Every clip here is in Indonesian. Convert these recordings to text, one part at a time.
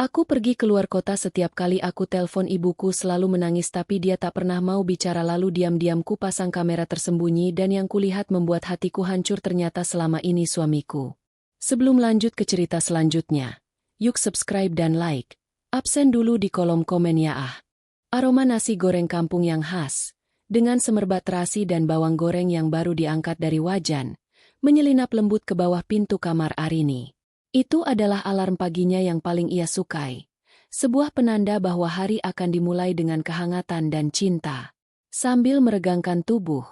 Aku pergi keluar kota setiap kali aku telepon ibuku selalu menangis tapi dia tak pernah mau bicara lalu diam-diam ku pasang kamera tersembunyi dan yang kulihat membuat hatiku hancur ternyata selama ini suamiku. Sebelum lanjut ke cerita selanjutnya, yuk subscribe dan like. Absen dulu di kolom komen ya ah. Aroma nasi goreng kampung yang khas, dengan semerbak terasi dan bawang goreng yang baru diangkat dari wajan, menyelinap lembut ke bawah pintu kamar Arini. Itu adalah alarm paginya yang paling ia sukai. Sebuah penanda bahwa hari akan dimulai dengan kehangatan dan cinta. Sambil meregangkan tubuh,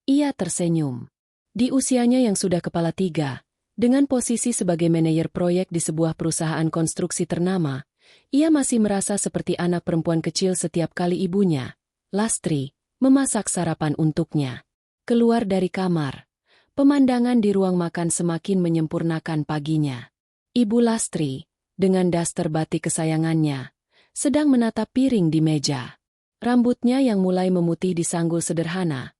ia tersenyum. Di usianya yang sudah kepala tiga, dengan posisi sebagai manajer proyek di sebuah perusahaan konstruksi ternama, ia masih merasa seperti anak perempuan kecil setiap kali ibunya, Lastri, memasak sarapan untuknya. Keluar dari kamar, pemandangan di ruang makan semakin menyempurnakan paginya. Ibu Lastri, dengan daster batik kesayangannya, sedang menatap piring di meja. Rambutnya yang mulai memutih disanggul sederhana,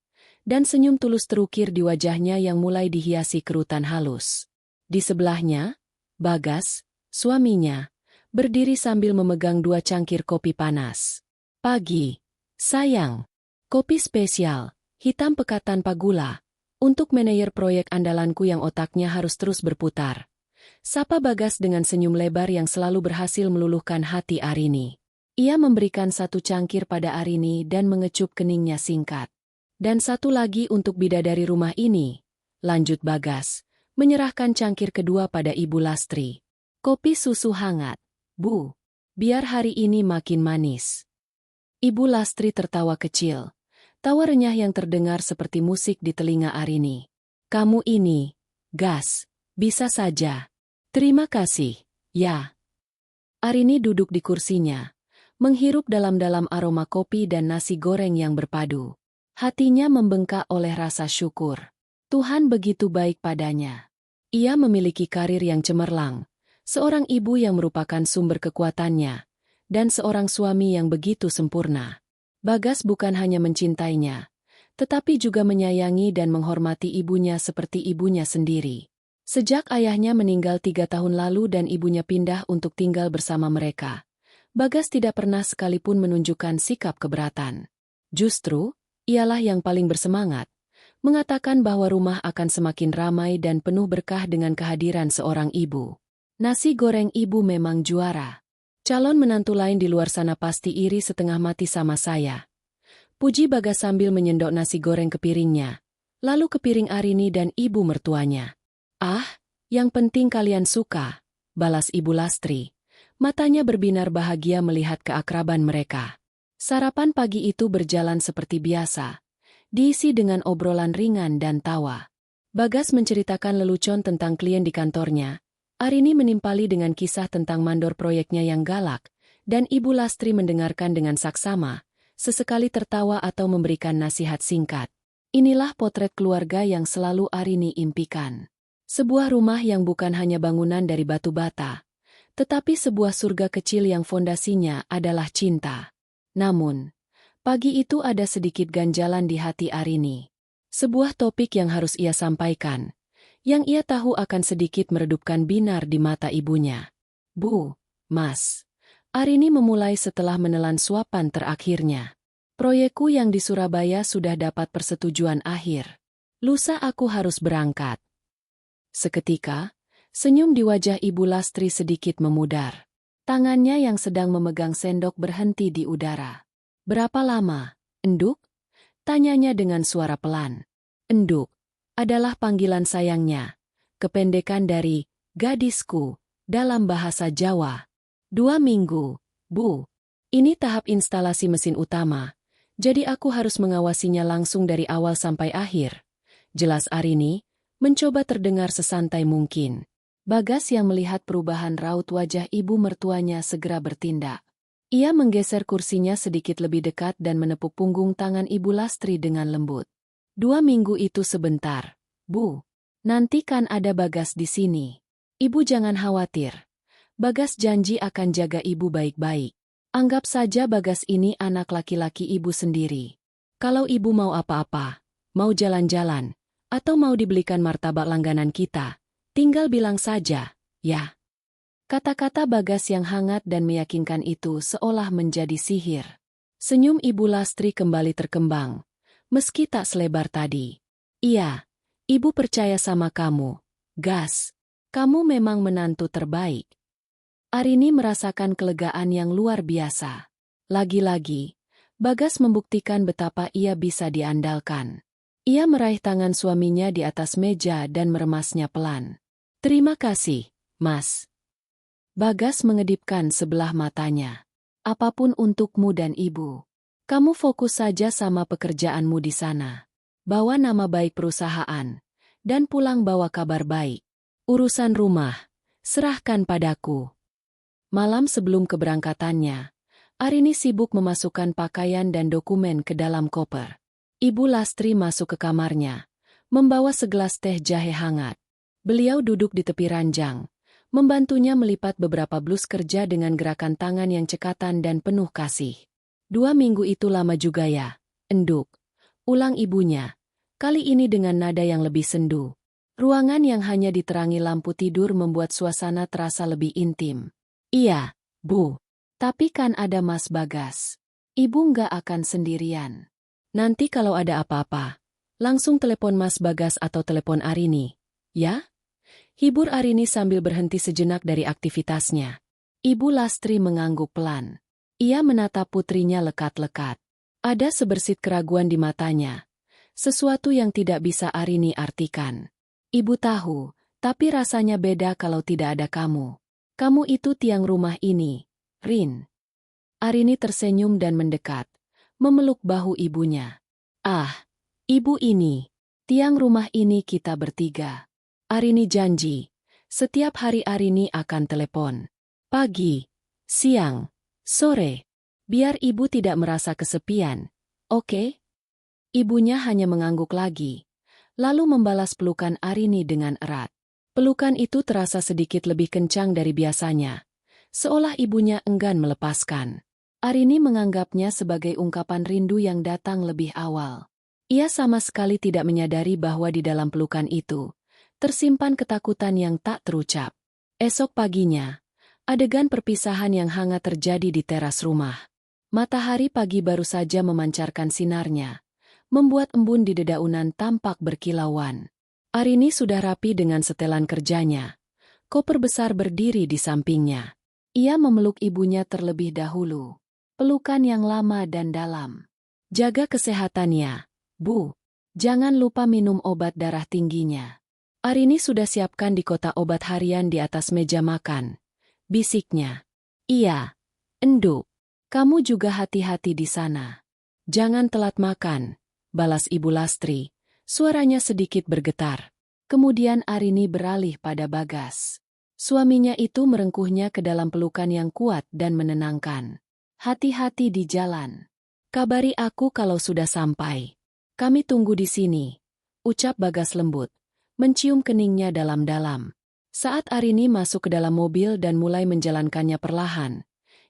dan senyum tulus terukir di wajahnya yang mulai dihiasi kerutan halus. Di sebelahnya, Bagas, suaminya, berdiri sambil memegang dua cangkir kopi panas. Pagi, sayang, kopi spesial, hitam pekat tanpa gula, untuk manajer proyek andalanku yang otaknya harus terus berputar. Sapa Bagas dengan senyum lebar yang selalu berhasil meluluhkan hati Arini. Ia memberikan satu cangkir pada Arini dan mengecup keningnya singkat. Dan satu lagi untuk bidadari rumah ini, lanjut Bagas, menyerahkan cangkir kedua pada Ibu Lastri. Kopi susu hangat, Bu. Biar hari ini makin manis. Ibu Lastri tertawa kecil. Tawa renyah yang terdengar seperti musik di telinga Arini. Kamu ini, gas, bisa saja. Terima kasih, ya. Arini duduk di kursinya, menghirup dalam-dalam aroma kopi dan nasi goreng yang berpadu. Hatinya membengkak oleh rasa syukur. Tuhan begitu baik padanya. Ia memiliki karir yang cemerlang, seorang ibu yang merupakan sumber kekuatannya, dan seorang suami yang begitu sempurna. Bagas bukan hanya mencintainya, tetapi juga menyayangi dan menghormati ibunya seperti ibunya sendiri. Sejak ayahnya meninggal 3 tahun lalu dan ibunya pindah untuk tinggal bersama mereka, Bagas tidak pernah sekalipun menunjukkan sikap keberatan. Justru, ialah yang paling bersemangat, mengatakan bahwa rumah akan semakin ramai dan penuh berkah dengan kehadiran seorang ibu. Nasi goreng ibu memang juara. Calon menantu lain di luar sana pasti iri setengah mati sama saya. Puji Bagas sambil menyendok nasi goreng ke piringnya, lalu ke piring Arini dan ibu mertuanya. Ah, yang penting kalian suka, balas Ibu Lastri. Matanya berbinar bahagia melihat keakraban mereka. Sarapan pagi itu berjalan seperti biasa, diisi dengan obrolan ringan dan tawa. Bagas menceritakan lelucon tentang klien di kantornya. Arini menimpali dengan kisah tentang mandor proyeknya yang galak, dan Ibu Lastri mendengarkan dengan saksama, sesekali tertawa atau memberikan nasihat singkat. Inilah potret keluarga yang selalu Arini impikan. Sebuah rumah yang bukan hanya bangunan dari batu bata, tetapi sebuah surga kecil yang fondasinya adalah cinta. Namun, pagi itu ada sedikit ganjalan di hati Arini. Sebuah topik yang harus ia sampaikan, yang ia tahu akan sedikit meredupkan binar di mata ibunya. Bu, Mas. Arini memulai setelah menelan suapan terakhirnya. Proyekku yang di Surabaya sudah dapat persetujuan akhir. Lusa aku harus berangkat. Seketika, senyum di wajah Ibu Lastri sedikit memudar. Tangannya yang sedang memegang sendok berhenti di udara. Berapa lama, Enduk? Tanyanya dengan suara pelan. Enduk adalah panggilan sayangnya, kependekan dari gadisku dalam bahasa Jawa. 2 minggu, Bu. Ini tahap instalasi mesin utama, jadi aku harus mengawasinya langsung dari awal sampai akhir. Jelas Arini, mencoba terdengar sesantai mungkin. Bagas yang melihat perubahan raut wajah ibu mertuanya segera bertindak. Ia menggeser kursinya sedikit lebih dekat dan menepuk punggung tangan Ibu Lastri dengan lembut. 2 minggu itu sebentar, Bu. Nanti kan ada Bagas di sini. Ibu jangan khawatir. Bagas janji akan jaga ibu baik-baik. Anggap saja Bagas ini anak laki-laki ibu sendiri. Kalau ibu mau apa-apa, mau jalan-jalan, atau mau dibelikan martabak langganan kita, tinggal bilang saja, ya. Kata-kata Bagas yang hangat dan meyakinkan itu seolah menjadi sihir. Senyum Ibu Lastri kembali terkembang, meski tak selebar tadi. Iya, Ibu percaya sama kamu, Gas. Kamu memang menantu terbaik. Arini merasakan kelegaan yang luar biasa. Lagi-lagi, Bagas membuktikan betapa ia bisa diandalkan. Ia meraih tangan suaminya di atas meja dan meremasnya pelan. Terima kasih, Mas. Bagas mengedipkan sebelah matanya. Apapun untukmu dan ibu. Kamu fokus saja sama pekerjaanmu di sana. Bawa nama baik perusahaan. Dan pulang bawa kabar baik. Urusan rumah, serahkan padaku. Malam sebelum keberangkatannya, Arini sibuk memasukkan pakaian dan dokumen ke dalam koper. Ibu Lastri masuk ke kamarnya, membawa segelas teh jahe hangat. Beliau duduk di tepi ranjang, membantunya melipat beberapa blus kerja dengan gerakan tangan yang cekatan dan penuh kasih. 2 minggu itu lama juga ya, Enduk. Ulang ibunya, kali ini dengan nada yang lebih sendu. Ruangan yang hanya diterangi lampu tidur membuat suasana terasa lebih intim. Iya, Bu. Tapi kan ada Mas Bagas. Ibu nggak akan sendirian. Nanti kalau ada apa-apa, langsung telepon Mas Bagas atau telepon Arini, ya? Hibur Arini sambil berhenti sejenak dari aktivitasnya. Ibu Lastri mengangguk pelan. Ia menatap putrinya lekat-lekat. Ada sebersit keraguan di matanya. Sesuatu yang tidak bisa Arini artikan. Ibu tahu, tapi rasanya beda kalau tidak ada kamu. Kamu itu tiang rumah ini, Rin. Arini tersenyum dan mendekat, memeluk bahu ibunya. Ah, ibu ini, tiang rumah ini kita bertiga. Arini janji, setiap hari Arini akan telepon. Pagi, siang, sore. Biar ibu tidak merasa kesepian, oke? Ibunya hanya mengangguk lagi, lalu membalas pelukan Arini dengan erat. Pelukan itu terasa sedikit lebih kencang dari biasanya, seolah ibunya enggan melepaskan. Arini menganggapnya sebagai ungkapan rindu yang datang lebih awal. Ia sama sekali tidak menyadari bahwa di dalam pelukan itu tersimpan ketakutan yang tak terucap. Esok paginya, adegan perpisahan yang hangat terjadi di teras rumah. Matahari pagi baru saja memancarkan sinarnya, membuat embun di dedaunan tampak berkilauan. Arini sudah rapi dengan setelan kerjanya. Koper besar berdiri di sampingnya. Ia memeluk ibunya terlebih dahulu. Pelukan yang lama dan dalam. Jaga kesehatannya, Bu. Jangan lupa minum obat darah tingginya. Arini sudah siapkan di kotak obat harian di atas meja makan. Bisiknya. Iya, Enduk. Kamu juga hati-hati di sana. Jangan telat makan, balas Ibu Lastri. Suaranya sedikit bergetar. Kemudian Arini beralih pada Bagas. Suaminya itu merengkuhnya ke dalam pelukan yang kuat dan menenangkan. Hati-hati di jalan. Kabari aku kalau sudah sampai. Kami tunggu di sini, ucap Bagas lembut, mencium keningnya dalam-dalam. Saat Arini masuk ke dalam mobil dan mulai menjalankannya perlahan,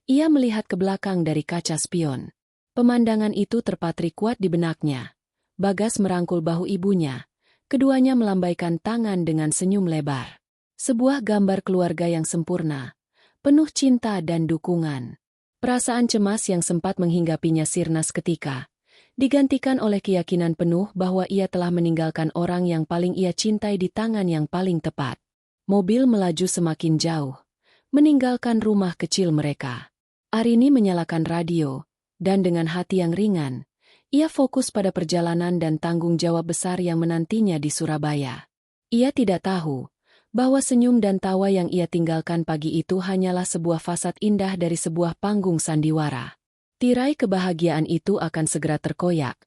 ia melihat ke belakang dari kaca spion. Pemandangan itu terpatri kuat di benaknya. Bagas merangkul bahu ibunya. Keduanya melambaikan tangan dengan senyum lebar. Sebuah gambar keluarga yang sempurna, penuh cinta dan dukungan. Perasaan cemas yang sempat menghinggapinya sirna seketika, digantikan oleh keyakinan penuh bahwa ia telah meninggalkan orang yang paling ia cintai di tangan yang paling tepat. Mobil melaju semakin jauh, meninggalkan rumah kecil mereka. Arini menyalakan radio, dan dengan hati yang ringan, ia fokus pada perjalanan dan tanggung jawab besar yang menantinya di Surabaya. Ia tidak tahu bahwa senyum dan tawa yang ia tinggalkan pagi itu hanyalah sebuah fasad indah dari sebuah panggung sandiwara. Tirai kebahagiaan itu akan segera terkoyak,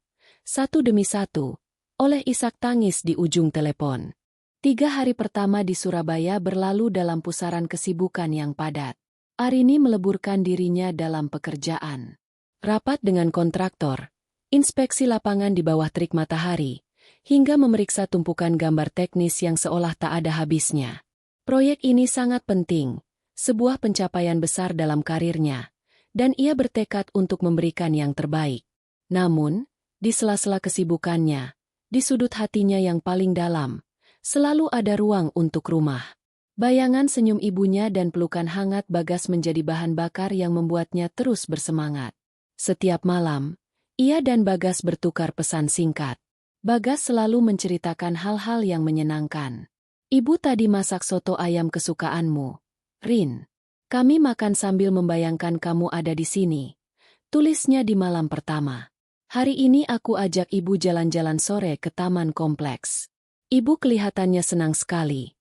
satu demi satu, oleh isak tangis di ujung telepon. 3 hari pertama di Surabaya berlalu dalam pusaran kesibukan yang padat. Arini meleburkan dirinya dalam pekerjaan. Rapat dengan kontraktor, inspeksi lapangan di bawah terik matahari, hingga memeriksa tumpukan gambar teknis yang seolah tak ada habisnya. Proyek ini sangat penting, sebuah pencapaian besar dalam karirnya, dan ia bertekad untuk memberikan yang terbaik. Namun, di sela-sela kesibukannya, di sudut hatinya yang paling dalam, selalu ada ruang untuk rumah. Bayangan senyum ibunya dan pelukan hangat Bagas menjadi bahan bakar yang membuatnya terus bersemangat. Setiap malam, ia dan Bagas bertukar pesan singkat. Bagas selalu menceritakan hal-hal yang menyenangkan. Ibu tadi masak soto ayam kesukaanmu, Rin. Kami makan sambil membayangkan kamu ada di sini. Tulisnya di malam pertama. Hari ini aku ajak ibu jalan-jalan sore ke taman kompleks. Ibu kelihatannya senang sekali.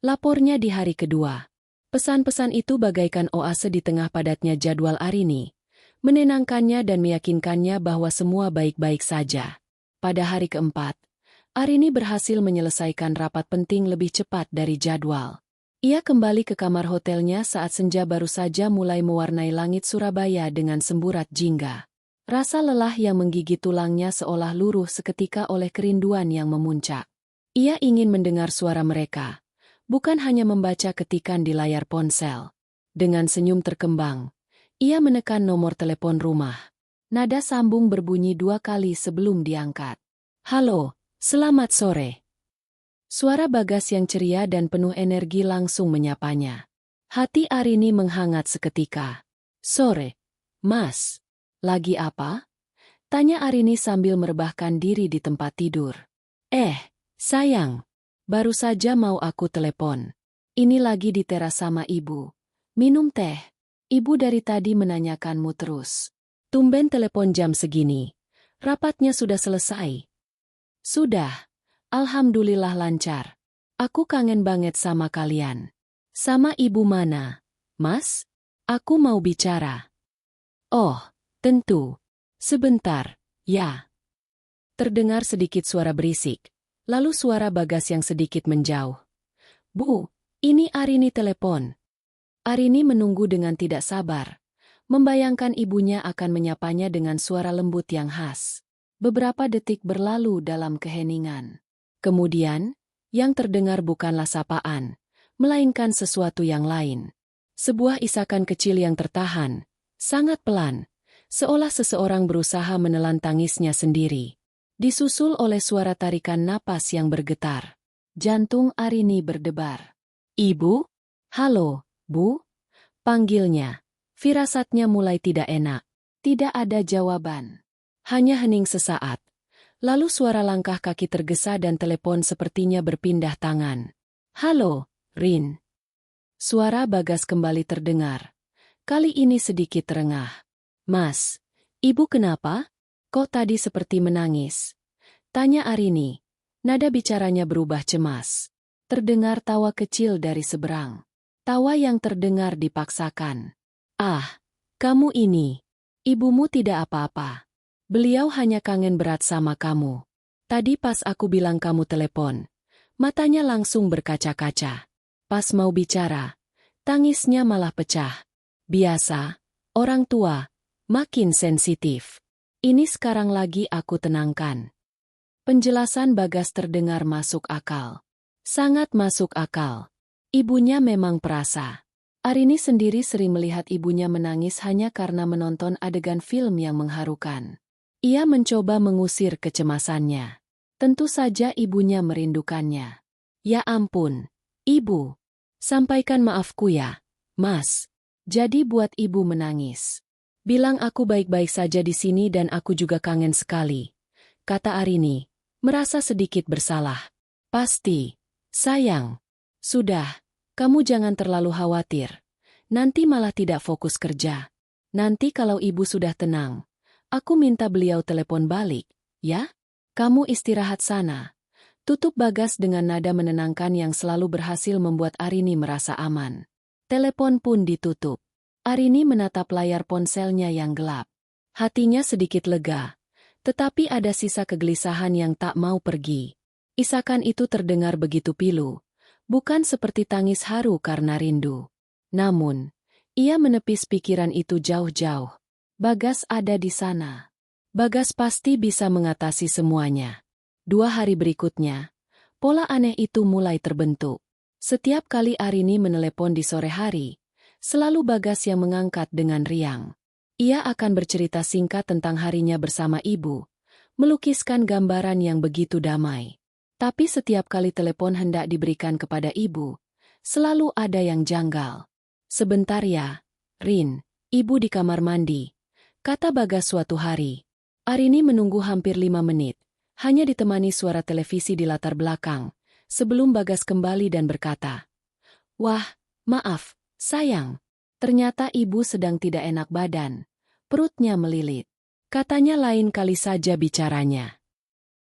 Lapornya di hari kedua. Pesan-pesan itu bagaikan oase di tengah padatnya jadwal Arini. Menenangkannya dan meyakinkannya bahwa semua baik-baik saja. Pada hari keempat, Arini berhasil menyelesaikan rapat penting lebih cepat dari jadwal. Ia kembali ke kamar hotelnya saat senja baru saja mulai mewarnai langit Surabaya dengan semburat jingga. Rasa lelah yang menggigit tulangnya seolah luruh seketika oleh kerinduan yang memuncak. Ia ingin mendengar suara mereka. Bukan hanya membaca ketikan di layar ponsel. Dengan senyum terkembang, ia menekan nomor telepon rumah. Nada sambung berbunyi 2 kali sebelum diangkat. Halo, selamat sore. Suara Bagas yang ceria dan penuh energi langsung menyapanya. Hati Arini menghangat seketika. Sore, Mas. Lagi apa? Tanya Arini sambil merebahkan diri di tempat tidur. Sayang. Baru saja mau aku telepon. Ini lagi di teras sama ibu. Minum teh. Ibu dari tadi menanyakanmu terus. Tumben telepon jam segini. Rapatnya sudah selesai. Sudah. Alhamdulillah lancar. Aku kangen banget sama kalian. Sama ibu mana? Mas? Aku mau bicara. Oh, tentu. Sebentar, ya. Terdengar sedikit suara berisik. Lalu suara Bagas yang sedikit menjauh. Bu, ini Arini telepon. Arini menunggu dengan tidak sabar. Membayangkan ibunya akan menyapanya dengan suara lembut yang khas. Beberapa detik berlalu dalam keheningan. Kemudian, yang terdengar bukanlah sapaan, melainkan sesuatu yang lain. Sebuah isakan kecil yang tertahan, sangat pelan, seolah seseorang berusaha menelan tangisnya sendiri. Disusul oleh suara tarikan napas yang bergetar. Jantung Arini berdebar. Ibu? Halo, Bu? Panggilnya. Firasatnya mulai tidak enak. Tidak ada jawaban. Hanya hening sesaat. Lalu suara langkah kaki tergesa dan telepon sepertinya berpindah tangan. Halo, Rin. Suara Bagas kembali terdengar. Kali ini sedikit terengah. Mas, ibu kenapa? Kok tadi seperti menangis? Tanya Arini. Nada bicaranya berubah cemas. Terdengar tawa kecil dari seberang. Tawa yang terdengar dipaksakan. Ah, kamu ini. Ibumu tidak apa-apa. Beliau hanya kangen berat sama kamu. Tadi pas aku bilang kamu telepon, matanya langsung berkaca-kaca. Pas mau bicara, tangisnya malah pecah. Biasa, orang tua, makin sensitif. Ini sekarang lagi aku tenangkan. Penjelasan Bagas terdengar masuk akal. Sangat masuk akal. Ibunya memang perasa. Arini sendiri sering melihat ibunya menangis hanya karena menonton adegan film yang mengharukan. Ia mencoba mengusir kecemasannya. Tentu saja ibunya merindukannya. Ya ampun, Ibu. Sampaikan maafku ya, Mas. Jadi buat Ibu menangis. Bilang aku baik-baik saja di sini dan aku juga kangen sekali. Kata Arini, merasa sedikit bersalah. Pasti. Sayang. Sudah, kamu jangan terlalu khawatir. Nanti malah tidak fokus kerja. Nanti kalau ibu sudah tenang, aku minta beliau telepon balik, ya? Kamu istirahat sana. Tutup Bagas dengan nada menenangkan yang selalu berhasil membuat Arini merasa aman. Telepon pun ditutup. Arini menatap layar ponselnya yang gelap. Hatinya sedikit lega, tetapi ada sisa kegelisahan yang tak mau pergi. Isakan itu terdengar begitu pilu, bukan seperti tangis haru karena rindu. Namun, ia menepis pikiran itu jauh-jauh. Bagas ada di sana. Bagas pasti bisa mengatasi semuanya. 2 hari berikutnya, pola aneh itu mulai terbentuk. Setiap kali Arini menelepon di sore hari, selalu Bagas yang mengangkat dengan riang. Ia akan bercerita singkat tentang harinya bersama ibu, melukiskan gambaran yang begitu damai. Tapi setiap kali telepon hendak diberikan kepada ibu, Selalu ada yang janggal. Sebentar ya, Rin, ibu di kamar mandi, kata Bagas suatu hari. Arini menunggu hampir 5 menit, hanya ditemani suara televisi di latar belakang, sebelum Bagas kembali dan berkata, "Wah, maaf, sayang. Ternyata ibu sedang tidak enak badan. Perutnya melilit." Katanya lain kali saja bicaranya.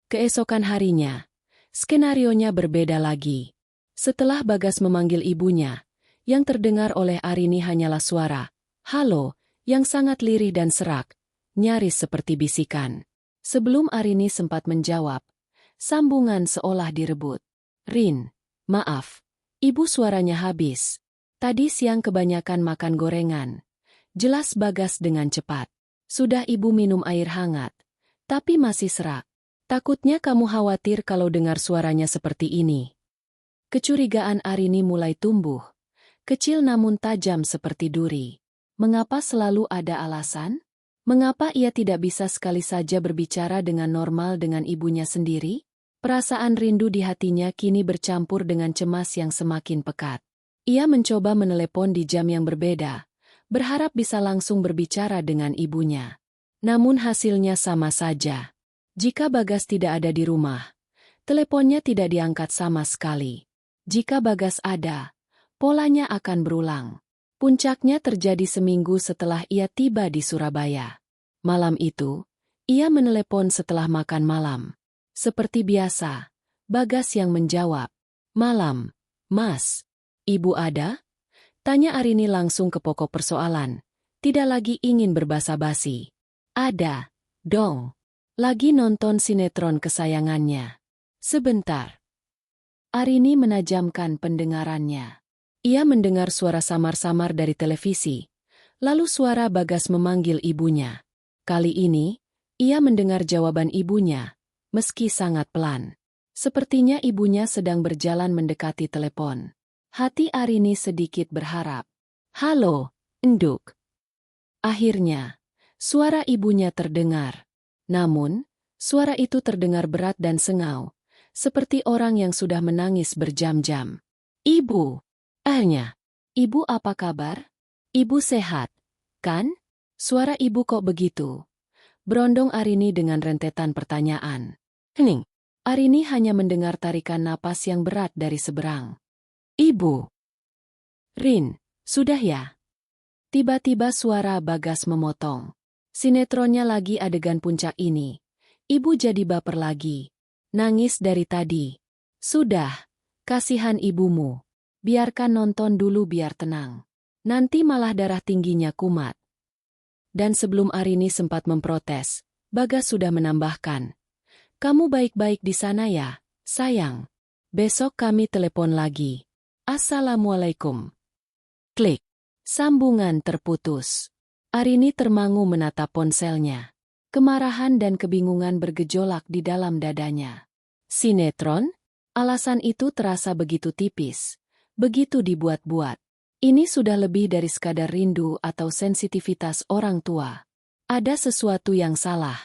Keesokan harinya, skenarionya berbeda lagi. Setelah Bagas memanggil ibunya, yang terdengar oleh Arini hanyalah suara, "Halo," yang sangat lirih dan serak, nyaris seperti bisikan. Sebelum Arini sempat menjawab, sambungan seolah direbut. "Rin, maaf, ibu suaranya habis. Tadi siang kebanyakan makan gorengan." Jelas Bagas dengan cepat. "Sudah ibu minum air hangat, tapi masih serak. Takutnya kamu khawatir kalau dengar suaranya seperti ini." Kecurigaan Arini mulai tumbuh, kecil namun tajam seperti duri. Mengapa selalu ada alasan? Mengapa ia tidak bisa sekali saja berbicara dengan normal dengan ibunya sendiri? Perasaan rindu di hatinya kini bercampur dengan cemas yang semakin pekat. Ia mencoba menelepon di jam yang berbeda, berharap bisa langsung berbicara dengan ibunya. Namun hasilnya sama saja. Jika Bagas tidak ada di rumah, teleponnya tidak diangkat sama sekali. Jika Bagas ada, polanya akan berulang. Puncaknya terjadi seminggu setelah ia tiba di Surabaya. Malam itu, ia menelepon setelah makan malam. Seperti biasa, Bagas yang menjawab. "Malam, Mas. Ibu ada?" Tanya Arini langsung ke pokok persoalan. Tidak lagi ingin berbasa-basi. "Ada, dong. Lagi nonton sinetron kesayangannya." "Sebentar." Arini menajamkan pendengarannya. Ia mendengar suara samar-samar dari televisi. Lalu suara Bagas memanggil ibunya. Kali ini, ia mendengar jawaban ibunya, meski sangat pelan. Sepertinya ibunya sedang berjalan mendekati telepon. Hati Arini sedikit berharap. "Halo, Enduk." Akhirnya, suara ibunya terdengar. Namun, suara itu terdengar berat dan sengau, seperti orang yang sudah menangis berjam-jam. "Ibu." Akhirnya, "Ibu apa kabar? Ibu sehat, kan?" Suara ibu kok begitu? Berondong Arini dengan rentetan pertanyaan. Hening. Arini hanya mendengar tarikan napas yang berat dari seberang. "Ibu." "Rin, sudah ya?" Tiba-tiba suara Bagas memotong. Sinetronnya lagi adegan puncak ini. Ibu jadi baper lagi. Nangis dari tadi. "Sudah, kasihan ibumu. Biarkan nonton dulu biar tenang. Nanti malah darah tingginya kumat." Dan sebelum Arini sempat memprotes, Bagas sudah menambahkan. "Kamu baik-baik di sana ya, sayang. Besok kami telepon lagi. Assalamualaikum." Klik. Sambungan terputus. Arini termangu menatap ponselnya. Kemarahan dan kebingungan bergejolak di dalam dadanya. Sinetron? Alasan itu terasa begitu tipis, begitu dibuat-buat. Ini sudah lebih dari sekadar rindu atau sensitivitas orang tua. Ada sesuatu yang salah.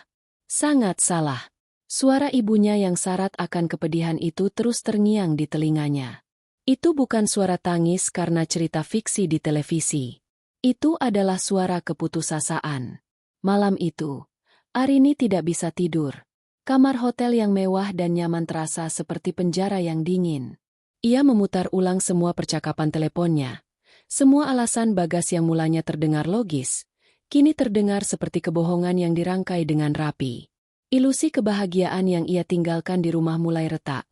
Sangat salah. Suara ibunya yang syarat akan kepedihan itu terus terngiang di telinganya. Itu bukan suara tangis karena cerita fiksi di televisi. Itu adalah suara keputusasaan. Malam itu, Arini tidak bisa tidur. Kamar hotel yang mewah dan nyaman terasa seperti penjara yang dingin. Ia memutar ulang semua percakapan teleponnya. Semua alasan Bagas yang mulanya terdengar logis, kini terdengar seperti kebohongan yang dirangkai dengan rapi. Ilusi kebahagiaan yang ia tinggalkan di rumah mulai retak,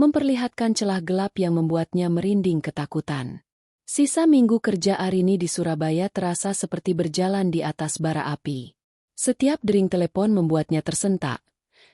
memperlihatkan celah gelap yang membuatnya merinding ketakutan. Sisa minggu kerja Arini di Surabaya terasa seperti berjalan di atas bara api. Setiap dering telepon membuatnya tersentak.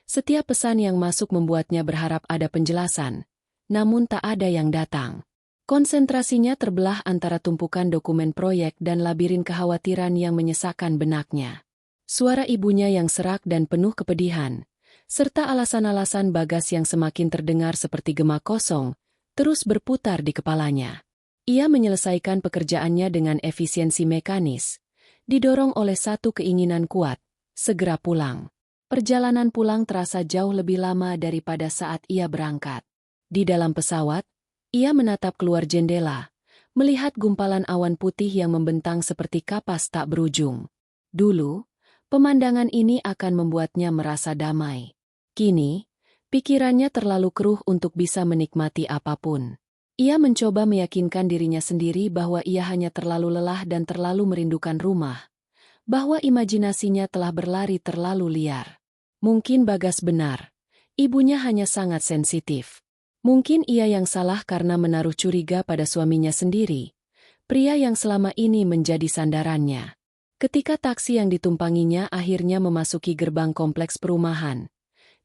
Setiap pesan yang masuk membuatnya berharap ada penjelasan, namun tak ada yang datang. Konsentrasinya terbelah antara tumpukan dokumen proyek dan labirin kekhawatiran yang menyesakkan benaknya. Suara ibunya yang serak dan penuh kepedihan, serta alasan-alasan Bagas yang semakin terdengar seperti gema kosong, terus berputar di kepalanya. Ia menyelesaikan pekerjaannya dengan efisiensi mekanis, didorong oleh satu keinginan kuat, segera pulang. Perjalanan pulang terasa jauh lebih lama daripada saat ia berangkat. Di dalam pesawat, Ia menatap keluar jendela, melihat gumpalan awan putih yang membentang seperti kapas tak berujung. Dulu, pemandangan ini akan membuatnya merasa damai. Kini, pikirannya terlalu keruh untuk bisa menikmati apapun. Ia mencoba meyakinkan dirinya sendiri bahwa ia hanya terlalu lelah dan terlalu merindukan rumah, bahwa imajinasinya telah berlari terlalu liar. Mungkin Bagas benar. Ibunya hanya sangat sensitif. Mungkin ia yang salah karena menaruh curiga pada suaminya sendiri, pria yang selama ini menjadi sandarannya. Ketika taksi yang ditumpanginya akhirnya memasuki gerbang kompleks perumahan,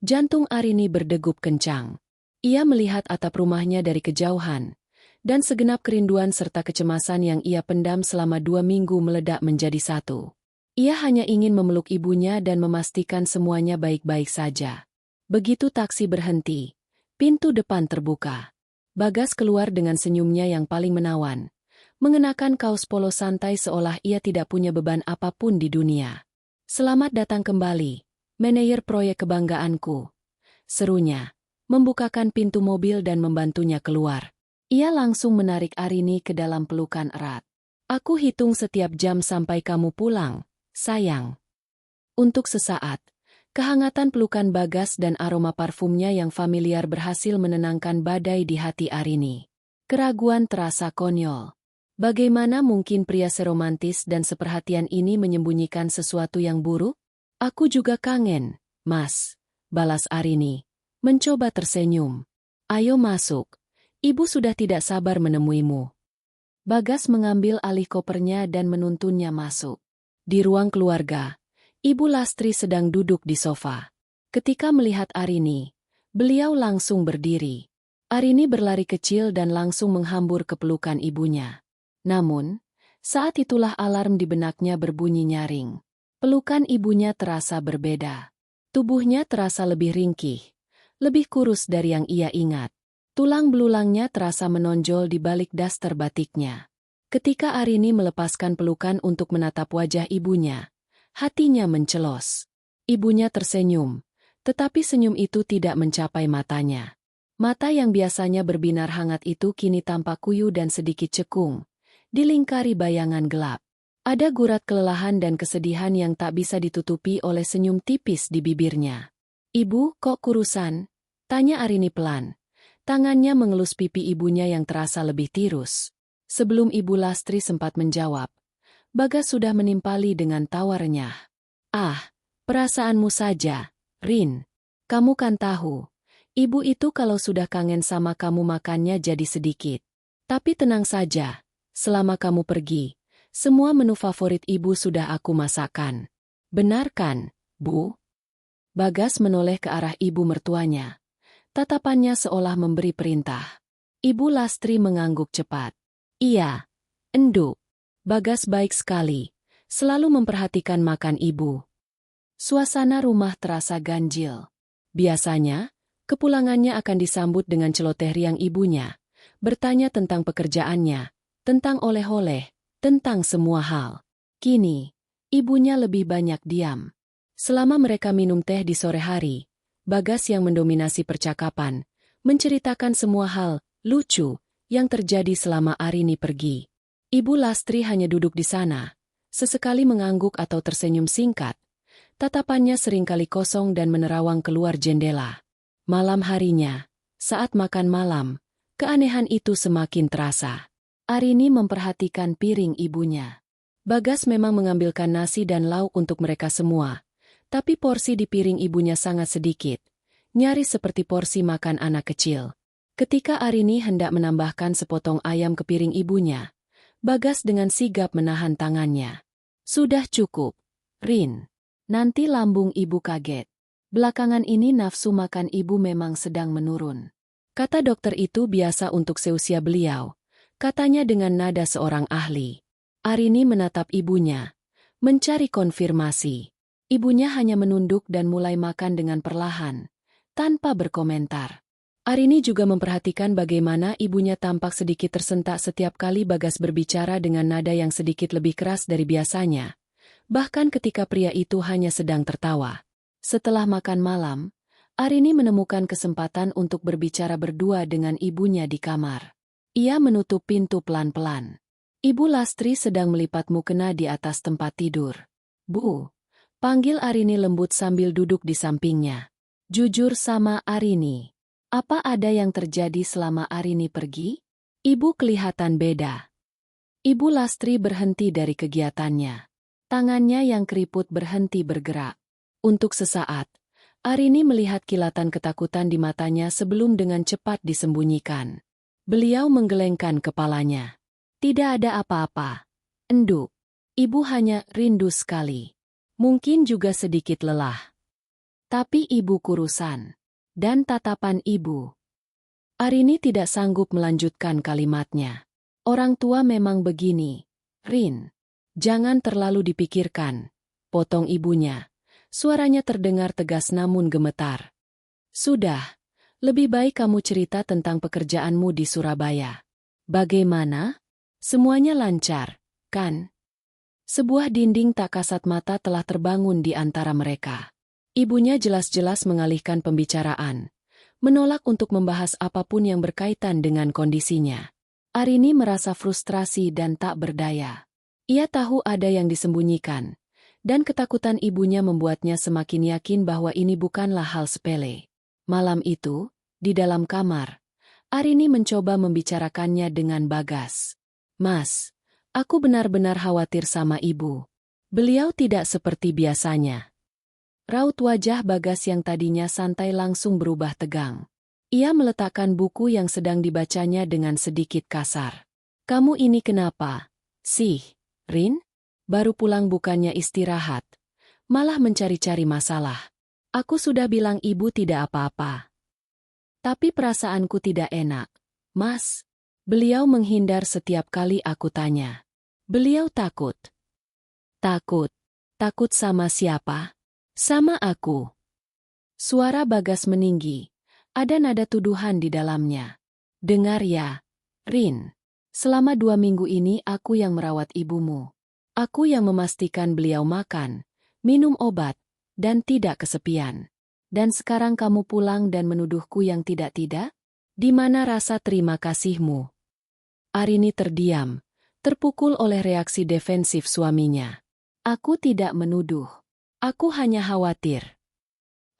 jantung Arini berdegup kencang. Ia melihat atap rumahnya dari kejauhan, dan segenap kerinduan serta kecemasan yang ia pendam selama 2 minggu meledak menjadi satu. Ia hanya ingin memeluk ibunya dan memastikan semuanya baik-baik saja. Begitu taksi berhenti, pintu depan terbuka. Bagas keluar dengan senyumnya yang paling menawan, mengenakan kaos polo santai seolah ia tidak punya beban apapun di dunia. "Selamat datang kembali, manajer proyek kebanggaanku," serunya, membukakan pintu mobil dan membantunya keluar. Ia langsung menarik Arini ke dalam pelukan erat. "Aku hitung setiap jam sampai kamu pulang, sayang." Untuk sesaat, kehangatan pelukan Bagas dan aroma parfumnya yang familiar berhasil menenangkan badai di hati Arini. Keraguan terasa konyol. Bagaimana mungkin pria seromantis dan seperhatian ini menyembunyikan sesuatu yang buruk? "Aku juga kangen, Mas," balas Arini, mencoba tersenyum. "Ayo masuk, ibu sudah tidak sabar menemuimu." Bagas mengambil alih kopernya dan menuntunnya masuk. Di ruang keluarga, Ibu Lastri sedang duduk di sofa. Ketika melihat Arini, beliau langsung berdiri. Arini berlari kecil dan langsung menghambur ke pelukan ibunya. Namun, saat itulah alarm di benaknya berbunyi nyaring. Pelukan ibunya terasa berbeda. Tubuhnya terasa lebih ringkih, lebih kurus dari yang ia ingat. Tulang belulangnya terasa menonjol di balik daster batiknya. Ketika Arini melepaskan pelukan untuk menatap wajah ibunya, hatinya mencelos. Ibunya tersenyum, tetapi senyum itu tidak mencapai matanya. Mata yang biasanya berbinar hangat itu kini tampak kuyu dan sedikit cekung, dilingkari bayangan gelap. Ada gurat kelelahan dan kesedihan yang tak bisa ditutupi oleh senyum tipis di bibirnya. "Ibu, kok kurusan?" tanya Arini pelan. Tangannya mengelus pipi ibunya yang terasa lebih tirus. Sebelum Ibu Lastri sempat menjawab, Bagas sudah menimpali dengan tawa renyah. "Ah, perasaanmu saja, Rin. Kamu kan tahu, ibu itu kalau sudah kangen sama kamu makannya jadi sedikit. Tapi tenang saja, selama kamu pergi, semua menu favorit ibu sudah aku masakan." "Benar kan, Bu?" Bagas menoleh ke arah ibu mertuanya. Tatapannya seolah memberi perintah. Ibu Lastri mengangguk cepat. "Iya, Enduk. Bagas baik sekali, selalu memperhatikan makan ibu." Suasana rumah terasa ganjil. Biasanya, kepulangannya akan disambut dengan celoteh riang ibunya, bertanya tentang pekerjaannya, tentang oleh-oleh, tentang semua hal. Kini, ibunya lebih banyak diam. Selama mereka minum teh di sore hari, Bagas yang mendominasi percakapan, menceritakan semua hal lucu yang terjadi selama Arini pergi. Ibu Lastri hanya duduk di sana, sesekali mengangguk atau tersenyum singkat. Tatapannya seringkali kosong dan menerawang keluar jendela. Malam harinya, saat makan malam, keanehan itu semakin terasa. Arini memperhatikan piring ibunya. Bagas memang mengambilkan nasi dan lauk untuk mereka semua, tapi porsi di piring ibunya sangat sedikit, nyaris seperti porsi makan anak kecil. Ketika Arini hendak menambahkan sepotong ayam ke piring ibunya, Bagas dengan sigap menahan tangannya. "Sudah cukup, Rin. Nanti lambung ibu kaget. Belakangan ini nafsu makan ibu memang sedang menurun." Kata dokter itu biasa untuk seusia beliau, katanya dengan nada seorang ahli. Arini menatap ibunya, mencari konfirmasi. Ibunya hanya menunduk dan mulai makan dengan perlahan, tanpa berkomentar. Arini juga memperhatikan bagaimana ibunya tampak sedikit tersentak setiap kali Bagas berbicara dengan nada yang sedikit lebih keras dari biasanya, bahkan ketika pria itu hanya sedang tertawa. Setelah makan malam, Arini menemukan kesempatan untuk berbicara berdua dengan ibunya di kamar. Ia menutup pintu pelan-pelan. Ibu Lastri sedang melipat mukena di atas tempat tidur. "Bu," panggil Arini lembut sambil duduk di sampingnya. "Jujur sama Arini. Apa ada yang terjadi selama Arini pergi?" Ibu kelihatan beda. Ibu Lastri berhenti dari kegiatannya. Tangannya yang keriput berhenti bergerak. Untuk sesaat, Arini melihat kilatan ketakutan di matanya sebelum dengan cepat disembunyikan. Beliau menggelengkan kepalanya. "Tidak ada apa-apa. Enduk. Ibu hanya rindu sekali. Mungkin juga sedikit lelah. Tapi ibu kurusan." Dan tatapan ibu. Arini tidak sanggup melanjutkan kalimatnya. "Orang tua memang begini, Rin. Jangan terlalu dipikirkan," potong ibunya. Suaranya terdengar tegas namun gemetar. "Sudah, lebih baik kamu cerita tentang pekerjaanmu di Surabaya. Bagaimana? Semuanya lancar, kan?" Sebuah dinding tak kasat mata telah terbangun di antara mereka. Ibunya jelas-jelas mengalihkan pembicaraan, menolak untuk membahas apapun yang berkaitan dengan kondisinya. Arini merasa frustrasi dan tak berdaya. Ia tahu ada yang disembunyikan, dan ketakutan ibunya membuatnya semakin yakin bahwa ini bukanlah hal sepele. Malam itu, di dalam kamar, Arini mencoba membicarakannya dengan Bagas. "Mas, aku benar-benar khawatir sama ibu. Beliau tidak seperti biasanya." Raut wajah Bagas yang tadinya santai langsung berubah tegang. Ia meletakkan buku yang sedang dibacanya dengan sedikit kasar. "Kamu ini kenapa sih, Rin? Baru pulang bukannya istirahat, malah mencari-cari masalah. Aku sudah bilang ibu tidak apa-apa. Tapi perasaanku tidak enak, Mas." Beliau menghindar setiap kali aku tanya. Beliau takut. "Takut? Takut sama siapa?" "Sama aku." Suara Bagas meninggi. Ada nada tuduhan di dalamnya. "Dengar ya, Rin. Selama 2 minggu ini aku yang merawat ibumu. Aku yang memastikan beliau makan, minum obat, dan tidak kesepian. Dan sekarang kamu pulang dan menuduhku yang tidak-tidak? Di mana rasa terima kasihmu?" Arini terdiam, terpukul oleh reaksi defensif suaminya. "Aku tidak menuduh. Aku hanya khawatir."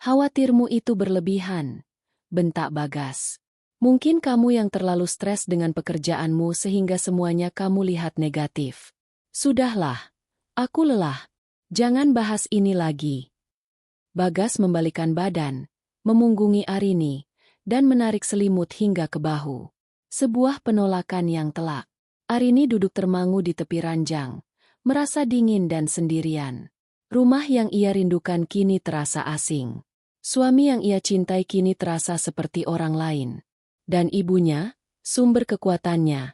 "Khawatirmu itu berlebihan," bentak Bagas. "Mungkin kamu yang terlalu stres dengan pekerjaanmu sehingga semuanya kamu lihat negatif." "Sudahlah, aku lelah. Jangan bahas ini lagi." Bagas membalikan badan, memunggungi Arini, dan menarik selimut hingga ke bahu. Sebuah penolakan yang telak. Arini duduk termangu di tepi ranjang, merasa dingin dan sendirian. Rumah yang ia rindukan kini terasa asing. Suami yang ia cintai kini terasa seperti orang lain. Dan ibunya, sumber kekuatannya,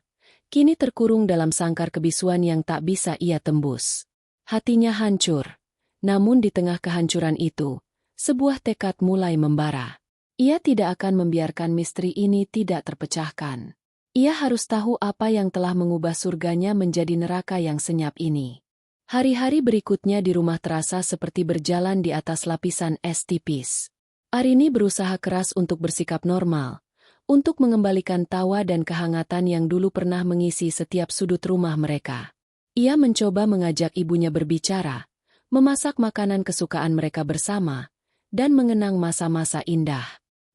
kini terkurung dalam sangkar kebisuan yang tak bisa ia tembus. Hatinya hancur. Namun di tengah kehancuran itu, sebuah tekad mulai membara. Ia tidak akan membiarkan misteri ini tidak terpecahkan. Ia harus tahu apa yang telah mengubah surganya menjadi neraka yang senyap ini. Hari-hari berikutnya di rumah terasa seperti berjalan di atas lapisan es tipis. Arini berusaha keras untuk bersikap normal, untuk mengembalikan tawa dan kehangatan yang dulu pernah mengisi setiap sudut rumah mereka. Ia mencoba mengajak ibunya berbicara, memasak makanan kesukaan mereka bersama, dan mengenang masa-masa indah.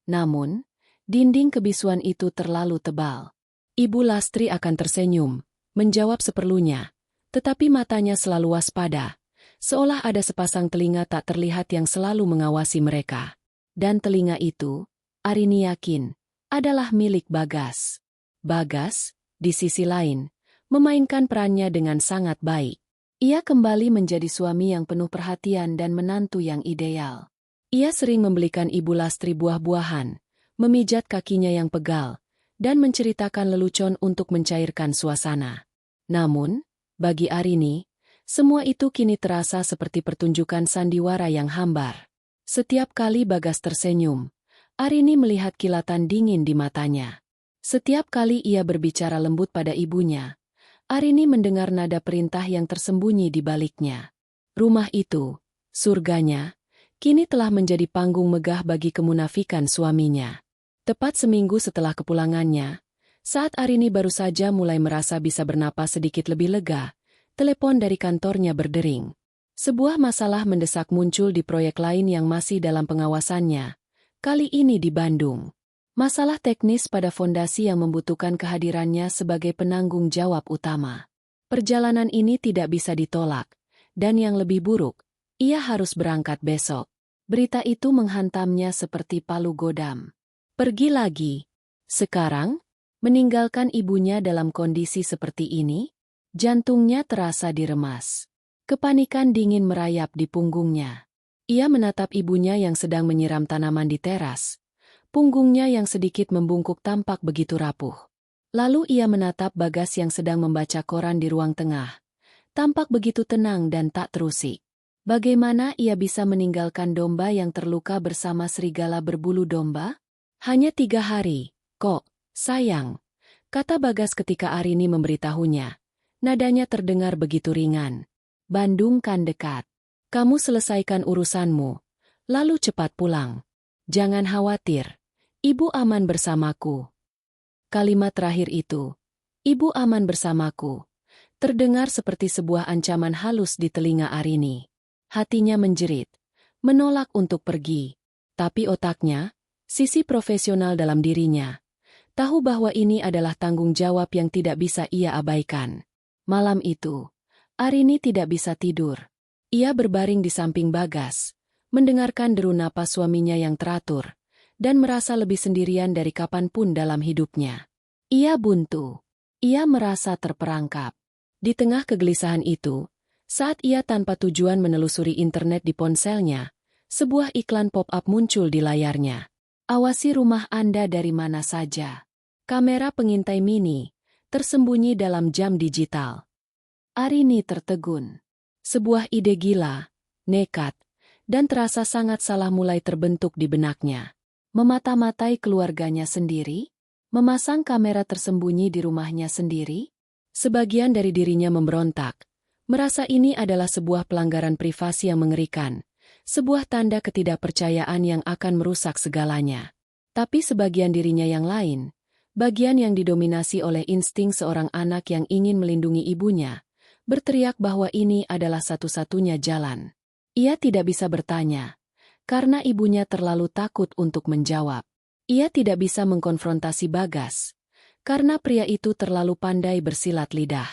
Namun, dinding kebisuan itu terlalu tebal. Ibu Lastri akan tersenyum, menjawab seperlunya, tetapi matanya selalu waspada, seolah ada sepasang telinga tak terlihat yang selalu mengawasi mereka. Dan telinga itu, Arini yakin, adalah milik Bagas. Bagas, di sisi lain, memainkan perannya dengan sangat baik. Ia kembali menjadi suami yang penuh perhatian dan menantu yang ideal. Ia sering membelikan Ibu Lastri buah-buahan, memijat kakinya yang pegal, dan menceritakan lelucon untuk mencairkan suasana. Namun, bagi Arini, semua itu kini terasa seperti pertunjukan sandiwara yang hambar. Setiap kali Bagas tersenyum, Arini melihat kilatan dingin di matanya. Setiap kali ia berbicara lembut pada ibunya, Arini mendengar nada perintah yang tersembunyi di baliknya. Rumah itu, surganya, kini telah menjadi panggung megah bagi kemunafikan suaminya. Tepat seminggu setelah kepulangannya, saat Arini baru saja mulai merasa bisa bernapas sedikit lebih lega, telepon dari kantornya berdering. Sebuah masalah mendesak muncul di proyek lain yang masih dalam pengawasannya, kali ini di Bandung. Masalah teknis pada fondasi yang membutuhkan kehadirannya sebagai penanggung jawab utama. Perjalanan ini tidak bisa ditolak, dan yang lebih buruk, ia harus berangkat besok. Berita itu menghantamnya seperti palu godam. Pergi lagi. Sekarang, meninggalkan ibunya dalam kondisi seperti ini, jantungnya terasa diremas. Kepanikan dingin merayap di punggungnya. Ia menatap ibunya yang sedang menyiram tanaman di teras. Punggungnya yang sedikit membungkuk tampak begitu rapuh. Lalu ia menatap Bagas yang sedang membaca koran di ruang tengah. Tampak begitu tenang dan tak terusik. Bagaimana ia bisa meninggalkan domba yang terluka bersama serigala berbulu domba? Hanya 3 hari, kok, sayang, kata Bagas ketika Arini memberitahunya. Nadanya terdengar begitu ringan. Bandung kan dekat. Kamu selesaikan urusanmu, lalu cepat pulang. Jangan khawatir. Ibu aman bersamaku. Kalimat terakhir itu, ibu aman bersamaku, terdengar seperti sebuah ancaman halus di telinga Arini. Hatinya menjerit, menolak untuk pergi. Tapi otaknya, sisi profesional dalam dirinya, tahu bahwa ini adalah tanggung jawab yang tidak bisa ia abaikan. Malam itu, Arini tidak bisa tidur. Ia berbaring di samping Bagas, mendengarkan deru napas suaminya yang teratur, dan merasa lebih sendirian dari kapanpun dalam hidupnya. Ia buntu. Ia merasa terperangkap. Di tengah kegelisahan itu, saat ia tanpa tujuan menelusuri internet di ponselnya, sebuah iklan pop-up muncul di layarnya. Awasi rumah Anda dari mana saja. Kamera pengintai mini, tersembunyi dalam jam digital. Arini tertegun. Sebuah ide gila, nekat, dan terasa sangat salah mulai terbentuk di benaknya. Memata-matai keluarganya sendiri? Memasang kamera tersembunyi di rumahnya sendiri? Sebagian dari dirinya memberontak. Merasa ini adalah sebuah pelanggaran privasi yang mengerikan. Sebuah tanda ketidakpercayaan yang akan merusak segalanya. Tapi sebagian dirinya yang lain, bagian yang didominasi oleh insting seorang anak yang ingin melindungi ibunya, berteriak bahwa ini adalah satu-satunya jalan. Ia tidak bisa bertanya, karena ibunya terlalu takut untuk menjawab. Ia tidak bisa mengkonfrontasi Bagas, karena pria itu terlalu pandai bersilat lidah.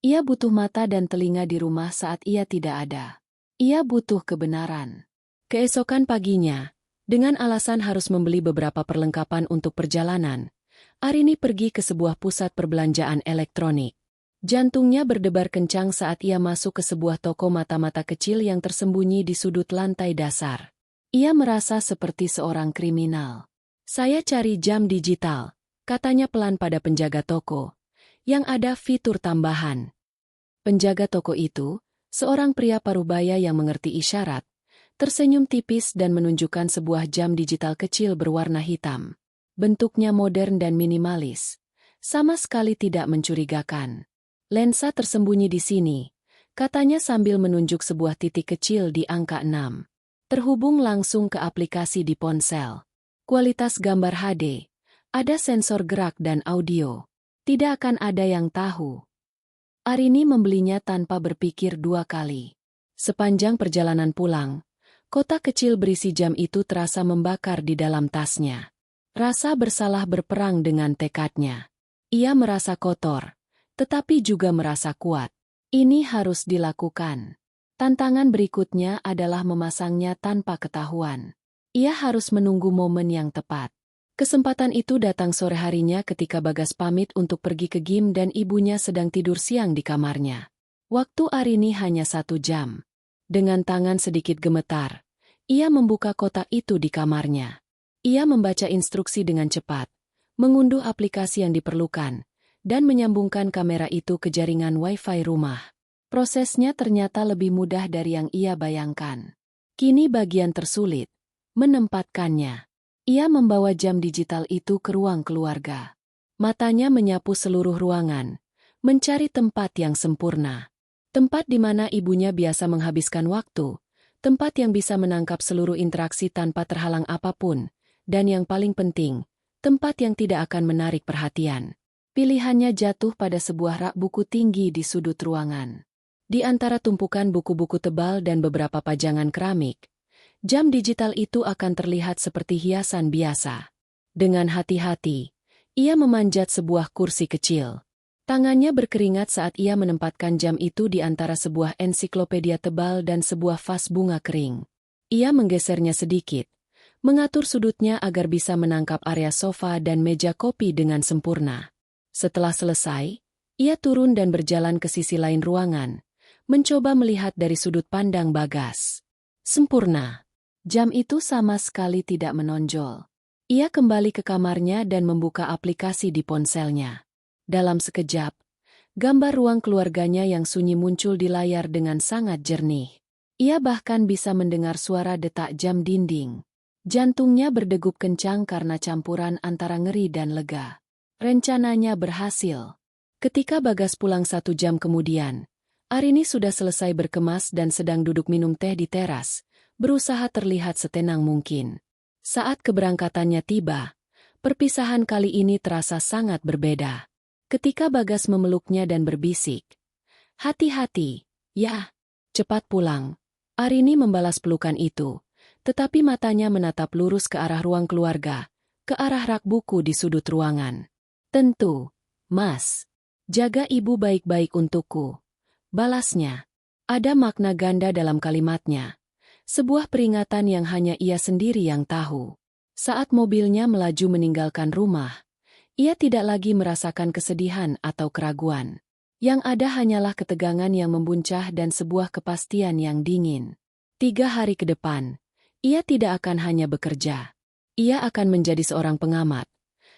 Ia butuh mata dan telinga di rumah saat ia tidak ada. Ia butuh kebenaran. Keesokan paginya, dengan alasan harus membeli beberapa perlengkapan untuk perjalanan, Arini pergi ke sebuah pusat perbelanjaan elektronik. Jantungnya berdebar kencang saat ia masuk ke sebuah toko mata-mata kecil yang tersembunyi di sudut lantai dasar. Ia merasa seperti seorang kriminal. Saya cari jam digital, katanya pelan pada penjaga toko, yang ada fitur tambahan. Penjaga toko itu, seorang pria parubaya yang mengerti isyarat, tersenyum tipis dan menunjukkan sebuah jam digital kecil berwarna hitam. Bentuknya modern dan minimalis, sama sekali tidak mencurigakan. Lensa tersembunyi di sini, katanya sambil menunjuk sebuah titik kecil di angka 6. Terhubung langsung ke aplikasi di ponsel. Kualitas gambar HD, ada sensor gerak dan audio. Tidak akan ada yang tahu. Arini membelinya tanpa berpikir 2 kali. Sepanjang perjalanan pulang, kotak kecil berisi jam itu terasa membakar di dalam tasnya. Rasa bersalah berperang dengan tekadnya. Ia merasa kotor, tetapi juga merasa kuat. Ini harus dilakukan. Tantangan berikutnya adalah memasangnya tanpa ketahuan. Ia harus menunggu momen yang tepat. Kesempatan itu datang sore harinya ketika Bagas pamit untuk pergi ke gym dan ibunya sedang tidur siang di kamarnya. Waktu Arini hanya 1 jam. Dengan tangan sedikit gemetar, ia membuka kotak itu di kamarnya. Ia membaca instruksi dengan cepat, mengunduh aplikasi yang diperlukan, dan menyambungkan kamera itu ke jaringan Wi-Fi rumah. Prosesnya ternyata lebih mudah dari yang ia bayangkan. Kini bagian tersulit, menempatkannya. Ia membawa jam digital itu ke ruang keluarga. Matanya menyapu seluruh ruangan, mencari tempat yang sempurna. Tempat di mana ibunya biasa menghabiskan waktu, Tempat yang bisa menangkap seluruh interaksi tanpa terhalang apapun, dan yang paling penting, tempat yang tidak akan menarik perhatian. Pilihannya jatuh pada sebuah rak buku tinggi di sudut ruangan. Di antara tumpukan buku-buku tebal dan beberapa pajangan keramik, jam digital itu akan terlihat seperti hiasan biasa. Dengan hati-hati, ia memanjat sebuah kursi kecil. Tangannya berkeringat saat ia menempatkan jam itu di antara sebuah ensiklopedia tebal dan sebuah vas bunga kering. Ia menggesernya sedikit, mengatur sudutnya agar bisa menangkap area sofa dan meja kopi dengan sempurna. Setelah selesai, ia turun dan berjalan ke sisi lain ruangan, mencoba melihat dari sudut pandang Bagas. Sempurna. Jam itu sama sekali tidak menonjol. Ia kembali ke kamarnya dan membuka aplikasi di ponselnya. Dalam sekejap, gambar ruang keluarganya yang sunyi muncul di layar dengan sangat jernih. Ia bahkan bisa mendengar suara detak jam dinding. Jantungnya berdegup kencang karena campuran antara ngeri dan lega. Rencananya berhasil. Ketika Bagas pulang 1 jam kemudian, Arini sudah selesai berkemas dan sedang duduk minum teh di teras, berusaha terlihat setenang mungkin. Saat keberangkatannya tiba, perpisahan kali ini terasa sangat berbeda. Ketika Bagas memeluknya dan berbisik, "Hati-hati, ya, cepat pulang." Arini membalas pelukan itu, tetapi matanya menatap lurus ke arah ruang keluarga, ke arah rak buku di sudut ruangan. "Tentu, Mas. Jaga ibu baik-baik untukku." Balasnya. Ada makna ganda dalam kalimatnya. Sebuah peringatan yang hanya ia sendiri yang tahu. Saat mobilnya melaju meninggalkan rumah, ia tidak lagi merasakan kesedihan atau keraguan. Yang ada hanyalah ketegangan yang membuncah dan sebuah kepastian yang dingin. 3 hari ke depan, ia tidak akan hanya bekerja. Ia akan menjadi seorang pengamat.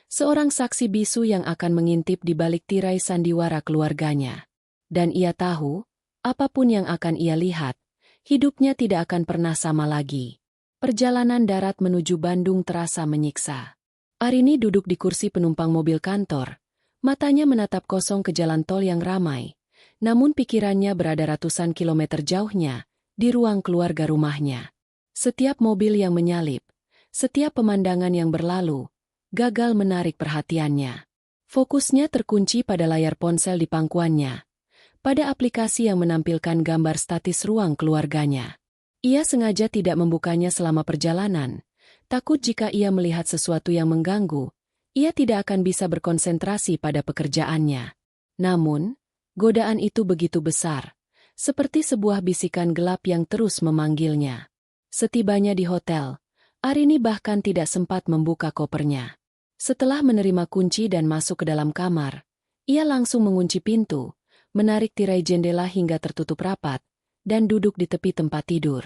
Seorang saksi bisu yang akan mengintip di balik tirai sandiwara keluarganya. Dan ia tahu, apapun yang akan ia lihat, hidupnya tidak akan pernah sama lagi. Perjalanan darat menuju Bandung terasa menyiksa. Arini duduk di kursi penumpang mobil kantor. Matanya menatap kosong ke jalan tol yang ramai. Namun pikirannya berada ratusan kilometer jauhnya, di ruang keluarga rumahnya. Setiap mobil yang menyalip, setiap pemandangan yang berlalu, gagal menarik perhatiannya. Fokusnya terkunci pada layar ponsel di pangkuannya, pada aplikasi yang menampilkan gambar statis ruang keluarganya. Ia sengaja tidak membukanya selama perjalanan. Takut jika ia melihat sesuatu yang mengganggu, ia tidak akan bisa berkonsentrasi pada pekerjaannya. Namun, godaan itu begitu besar, seperti sebuah bisikan gelap yang terus memanggilnya. Setibanya di hotel, Arini bahkan tidak sempat membuka kopernya. Setelah menerima kunci dan masuk ke dalam kamar, ia langsung mengunci pintu, menarik tirai jendela hingga tertutup rapat, dan duduk di tepi tempat tidur.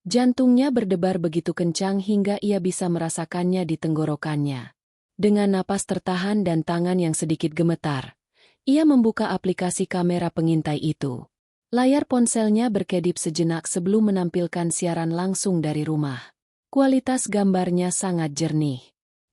Jantungnya berdebar begitu kencang hingga ia bisa merasakannya di tenggorokannya. Dengan napas tertahan dan tangan yang sedikit gemetar, ia membuka aplikasi kamera pengintai itu. Layar ponselnya berkedip sejenak sebelum menampilkan siaran langsung dari rumah. Kualitas gambarnya sangat jernih.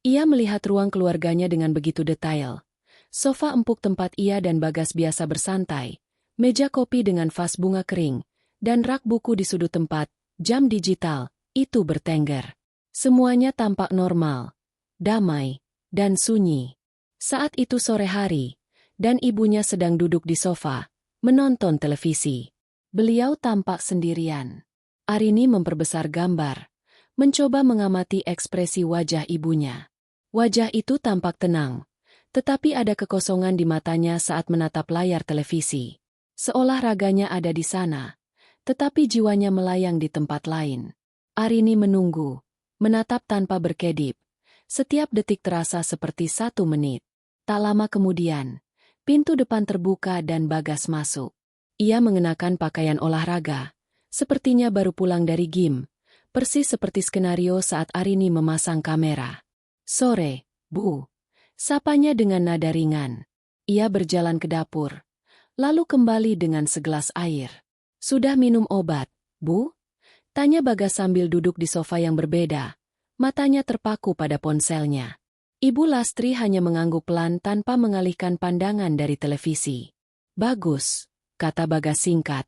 Ia melihat ruang keluarganya dengan begitu detail. Sofa empuk tempat ia dan Bagas biasa bersantai, meja kopi dengan vas bunga kering, dan rak buku di sudut tempat. Jam digital, itu bertengger. Semuanya tampak normal, damai, dan sunyi. Saat itu sore hari, dan ibunya sedang duduk di sofa, menonton televisi. Beliau tampak sendirian. Arini memperbesar gambar, mencoba mengamati ekspresi wajah ibunya. Wajah itu tampak tenang, tetapi ada kekosongan di matanya saat menatap layar televisi. Seolah raganya ada di sana, tetapi jiwanya melayang di tempat lain. Arini menunggu, menatap tanpa berkedip. Setiap detik terasa seperti 1 menit. Tak lama kemudian, pintu depan terbuka dan Bagas masuk. Ia mengenakan pakaian olahraga, sepertinya baru pulang dari gym, persis seperti skenario saat Arini memasang kamera. "Sore, Bu," sapanya dengan nada ringan. Ia berjalan ke dapur, lalu kembali dengan segelas air. "Sudah minum obat, Bu?" tanya Bagas sambil duduk di sofa yang berbeda. Matanya terpaku pada ponselnya. Ibu Lastri hanya mengangguk pelan tanpa mengalihkan pandangan dari televisi. "Bagus," kata Bagas singkat,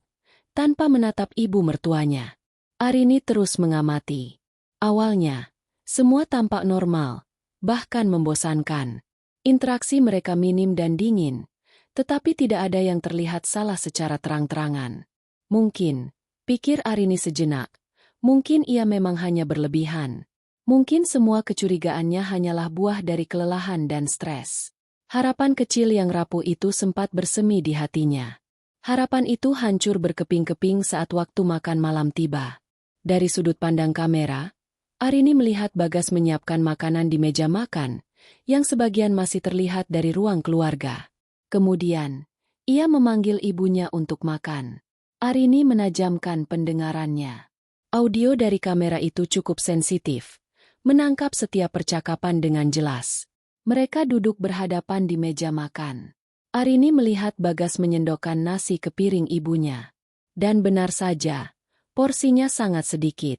tanpa menatap ibu mertuanya. Arini terus mengamati. Awalnya, semua tampak normal, bahkan membosankan. Interaksi mereka minim dan dingin, tetapi tidak ada yang terlihat salah secara terang-terangan. Mungkin, pikir Arini sejenak, mungkin ia memang hanya berlebihan. Mungkin semua kecurigaannya hanyalah buah dari kelelahan dan stres. Harapan kecil yang rapuh itu sempat bersemi di hatinya. Harapan itu hancur berkeping-keping saat waktu makan malam tiba. Dari sudut pandang kamera, Arini melihat Bagas menyiapkan makanan di meja makan, yang sebagian masih terlihat dari ruang keluarga. Kemudian, ia memanggil ibunya untuk makan. Arini menajamkan pendengarannya. Audio dari kamera itu cukup sensitif, menangkap setiap percakapan dengan jelas. Mereka duduk berhadapan di meja makan. Arini melihat Bagas menyendokkan nasi ke piring ibunya. Dan benar saja, porsinya sangat sedikit.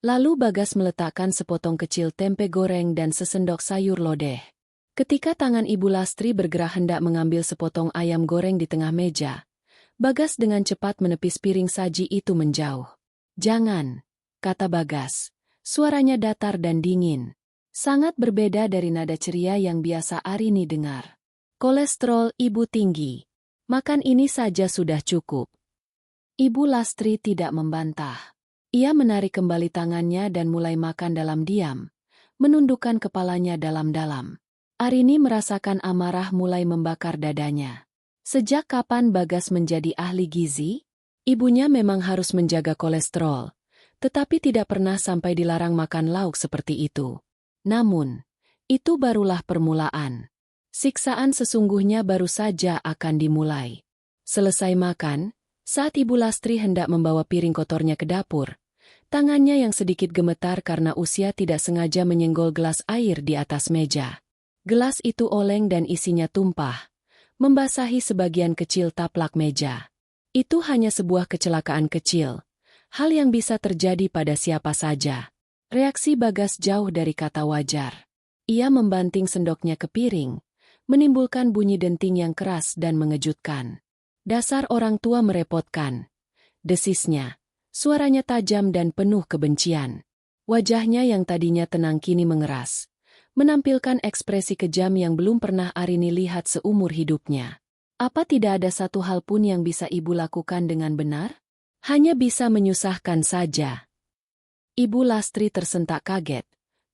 Lalu Bagas meletakkan sepotong kecil tempe goreng dan sesendok sayur lodeh. Ketika tangan Ibu Lastri bergerak hendak mengambil sepotong ayam goreng di tengah meja, Bagas dengan cepat menepis piring saji itu menjauh. "Jangan," kata Bagas. Suaranya datar dan dingin. Sangat berbeda dari nada ceria yang biasa Arini dengar. "Kolesterol Ibu tinggi. Makan ini saja sudah cukup." Ibu Lastri tidak membantah. Ia menarik kembali tangannya dan mulai makan dalam diam, menundukkan kepalanya dalam-dalam. Arini merasakan amarah mulai membakar dadanya. Sejak kapan Bagas menjadi ahli gizi? Ibunya memang harus menjaga kolesterol, tetapi tidak pernah sampai dilarang makan lauk seperti itu. Namun, itu barulah permulaan. Siksaan sesungguhnya baru saja akan dimulai. Selesai makan, saat Ibu Lastri hendak membawa piring kotornya ke dapur, tangannya yang sedikit gemetar karena usia tidak sengaja menyenggol gelas air di atas meja. Gelas itu oleng dan isinya tumpah, membasahi sebagian kecil taplak meja. Itu hanya sebuah kecelakaan kecil, hal yang bisa terjadi pada siapa saja. Reaksi Bagas jauh dari kata wajar. Ia membanting sendoknya ke piring, menimbulkan bunyi denting yang keras dan mengejutkan. "Dasar orang tua merepotkan," desisnya. Suaranya tajam dan penuh kebencian. Wajahnya yang tadinya tenang kini mengeras, menampilkan ekspresi kejam yang belum pernah Arini lihat seumur hidupnya. Apa tidak ada satu hal pun yang bisa ibu lakukan dengan benar? Hanya bisa menyusahkan saja. Ibu Lastri tersentak kaget.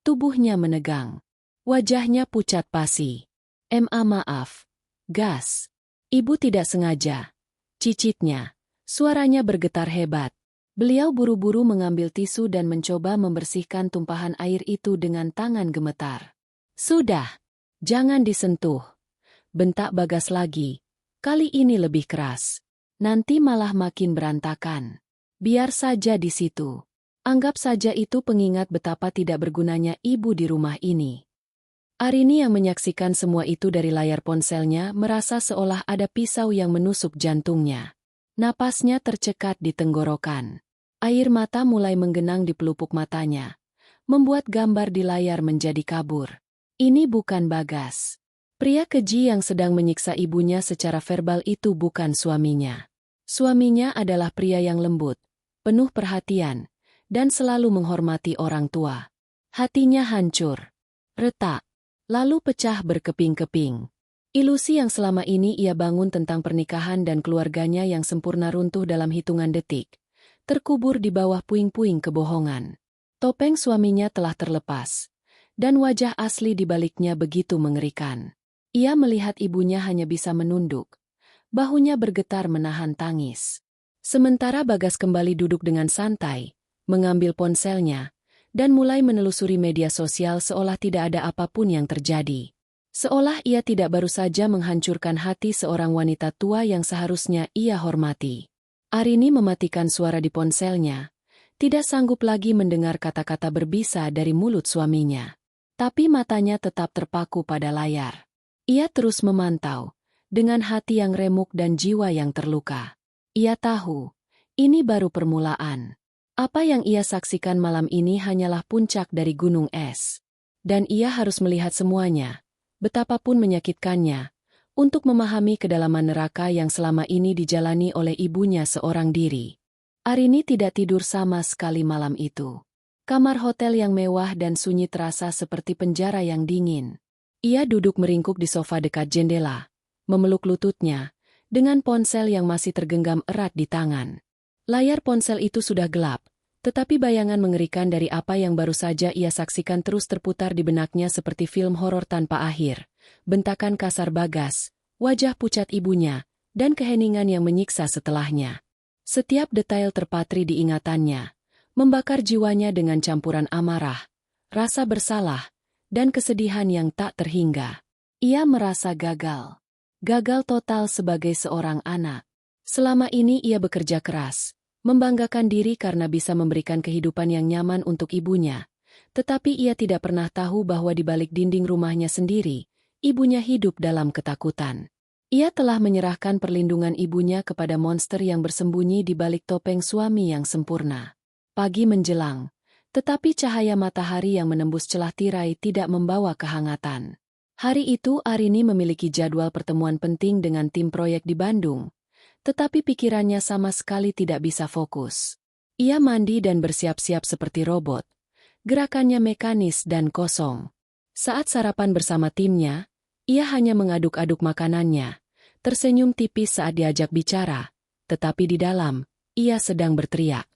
Tubuhnya menegang. Wajahnya pucat pasi. Maaf. Gas. Ibu tidak sengaja." Cicitnya. Suaranya bergetar hebat. Beliau buru-buru mengambil tisu dan mencoba membersihkan tumpahan air itu dengan tangan gemetar. "Sudah. Jangan disentuh," bentak Bagas lagi. Kali ini lebih keras. "Nanti malah makin berantakan. Biar saja di situ. Anggap saja itu pengingat betapa tidak bergunanya ibu di rumah ini." Arini yang menyaksikan semua itu dari layar ponselnya merasa seolah ada pisau yang menusuk jantungnya. Napasnya tercekat di tenggorokan. Air mata mulai menggenang di pelupuk matanya, membuat gambar di layar menjadi kabur. Ini bukan Bagas. Pria keji yang sedang menyiksa ibunya secara verbal itu bukan suaminya. Suaminya adalah pria yang lembut, penuh perhatian, dan selalu menghormati orang tua. Hatinya hancur, retak, lalu pecah berkeping-keping. Ilusi yang selama ini ia bangun tentang pernikahan dan keluarganya yang sempurna runtuh dalam hitungan detik, terkubur di bawah puing-puing kebohongan. Topeng suaminya telah terlepas, dan wajah asli di baliknya begitu mengerikan. Ia melihat ibunya hanya bisa menunduk, bahunya bergetar menahan tangis. Sementara Bagas kembali duduk dengan santai, mengambil ponselnya, dan mulai menelusuri media sosial seolah tidak ada apapun yang terjadi. Seolah ia tidak baru saja menghancurkan hati seorang wanita tua yang seharusnya ia hormati. Arini mematikan suara di ponselnya, tidak sanggup lagi mendengar kata-kata berbisa dari mulut suaminya. Tapi matanya tetap terpaku pada layar. Ia terus memantau, dengan hati yang remuk dan jiwa yang terluka. Ia tahu, ini baru permulaan. Apa yang ia saksikan malam ini hanyalah puncak dari gunung es. Dan ia harus melihat semuanya, betapapun menyakitkannya, untuk memahami kedalaman neraka yang selama ini dijalani oleh ibunya seorang diri. Arini tidak tidur sama sekali malam itu. Kamar hotel yang mewah dan sunyi terasa seperti penjara yang dingin. Ia duduk meringkuk di sofa dekat jendela, memeluk lututnya, dengan ponsel yang masih tergenggam erat di tangan. Layar ponsel itu sudah gelap, tetapi bayangan mengerikan dari apa yang baru saja ia saksikan terus terputar di benaknya seperti film horor tanpa akhir. Bentakan kasar Bagas, wajah pucat ibunya, dan keheningan yang menyiksa setelahnya. Setiap detail terpatri di ingatannya, membakar jiwanya dengan campuran amarah, rasa bersalah, dan kesedihan yang tak terhingga. Ia merasa gagal. Gagal total sebagai seorang anak. Selama ini ia bekerja keras, membanggakan diri karena bisa memberikan kehidupan yang nyaman untuk ibunya. Tetapi ia tidak pernah tahu bahwa di balik dinding rumahnya sendiri, ibunya hidup dalam ketakutan. Ia telah menyerahkan perlindungan ibunya kepada monster yang bersembunyi di balik topeng suami yang sempurna. Pagi menjelang, tetapi cahaya matahari yang menembus celah tirai tidak membawa kehangatan. Hari itu Arini memiliki jadwal pertemuan penting dengan tim proyek di Bandung, tetapi pikirannya sama sekali tidak bisa fokus. Ia mandi dan bersiap-siap seperti robot. Gerakannya mekanis dan kosong. Saat sarapan bersama timnya, ia hanya mengaduk-aduk makanannya, tersenyum tipis saat diajak bicara, tetapi di dalam, ia sedang berteriak.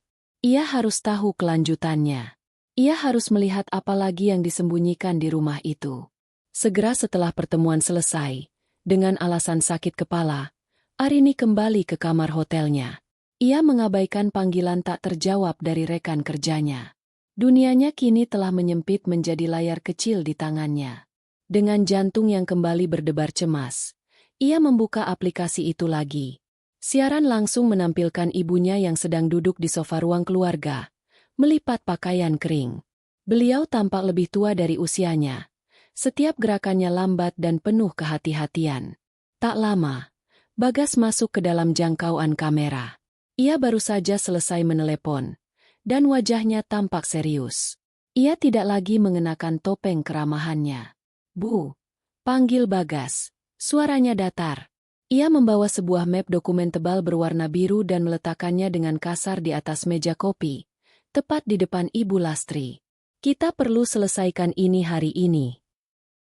Ia harus tahu kelanjutannya. Ia harus melihat apa lagi yang disembunyikan di rumah itu. Segera setelah pertemuan selesai, dengan alasan sakit kepala, Arini kembali ke kamar hotelnya. Ia mengabaikan panggilan tak terjawab dari rekan kerjanya. Dunianya kini telah menyempit menjadi layar kecil di tangannya. Dengan jantung yang kembali berdebar cemas, ia membuka aplikasi itu lagi. Siaran langsung menampilkan ibunya yang sedang duduk di sofa ruang keluarga, melipat pakaian kering. Beliau tampak lebih tua dari usianya. Setiap gerakannya lambat dan penuh kehati-hatian. Tak lama, Bagas masuk ke dalam jangkauan kamera. Ia baru saja selesai menelepon, dan wajahnya tampak serius. Ia tidak lagi mengenakan topeng keramahannya. "Bu," panggil Bagas. Suaranya datar. Ia membawa sebuah map dokumen tebal berwarna biru dan meletakkannya dengan kasar di atas meja kopi, tepat di depan Ibu Lastri. "Kita perlu selesaikan ini hari ini."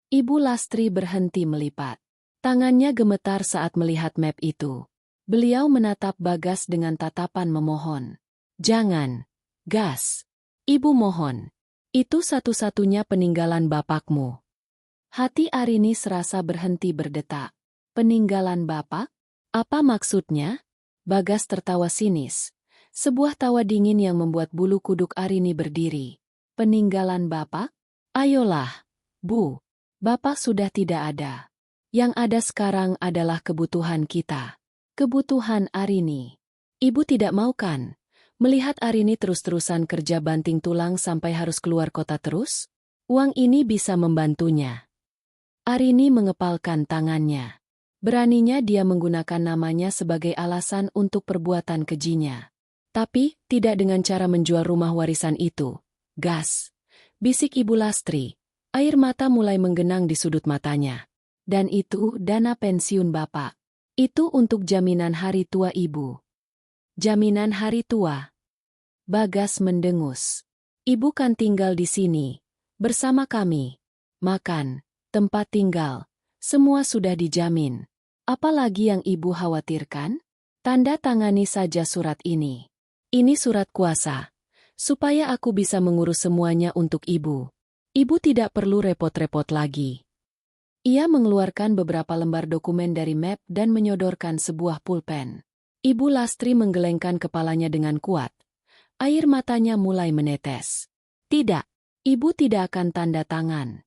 Ibu Lastri berhenti melipat. Tangannya gemetar saat melihat map itu. Beliau menatap Bagas dengan tatapan memohon. "Jangan, Gas. Ibu mohon. Itu satu-satunya peninggalan bapakmu." Hati Arini serasa berhenti berdetak. "Peninggalan bapak? Apa maksudnya?" Bagas tertawa sinis. Sebuah tawa dingin yang membuat bulu kuduk Arini berdiri. "Peninggalan bapak? Ayolah, Bu. Bapak sudah tidak ada. Yang ada sekarang adalah kebutuhan kita. Kebutuhan Arini." "Ibu tidak mau kan? Melihat Arini terus-terusan kerja banting tulang sampai harus keluar kota terus? Uang ini bisa membantunya." Arini mengepalkan tangannya. Beraninya dia menggunakan namanya sebagai alasan untuk perbuatan kejinya. "Tapi, tidak dengan cara menjual rumah warisan itu, Gas," bisik Ibu Lastri. Air mata mulai menggenang di sudut matanya. "Dan itu dana pensiun Bapak. Itu untuk jaminan hari tua Ibu." "Jaminan hari tua?" Bagas mendengus. "Ibu kan tinggal di sini, bersama kami. Makan, tempat tinggal, semua sudah dijamin. Apalagi yang Ibu khawatirkan? Tanda tangani saja surat ini. Ini surat kuasa, supaya aku bisa mengurus semuanya untuk Ibu. Ibu tidak perlu repot-repot lagi." Ia mengeluarkan beberapa lembar dokumen dari map dan menyodorkan sebuah pulpen. Ibu Lastri menggelengkan kepalanya dengan kuat. Air matanya mulai menetes. "Tidak, Ibu tidak akan tanda tangan."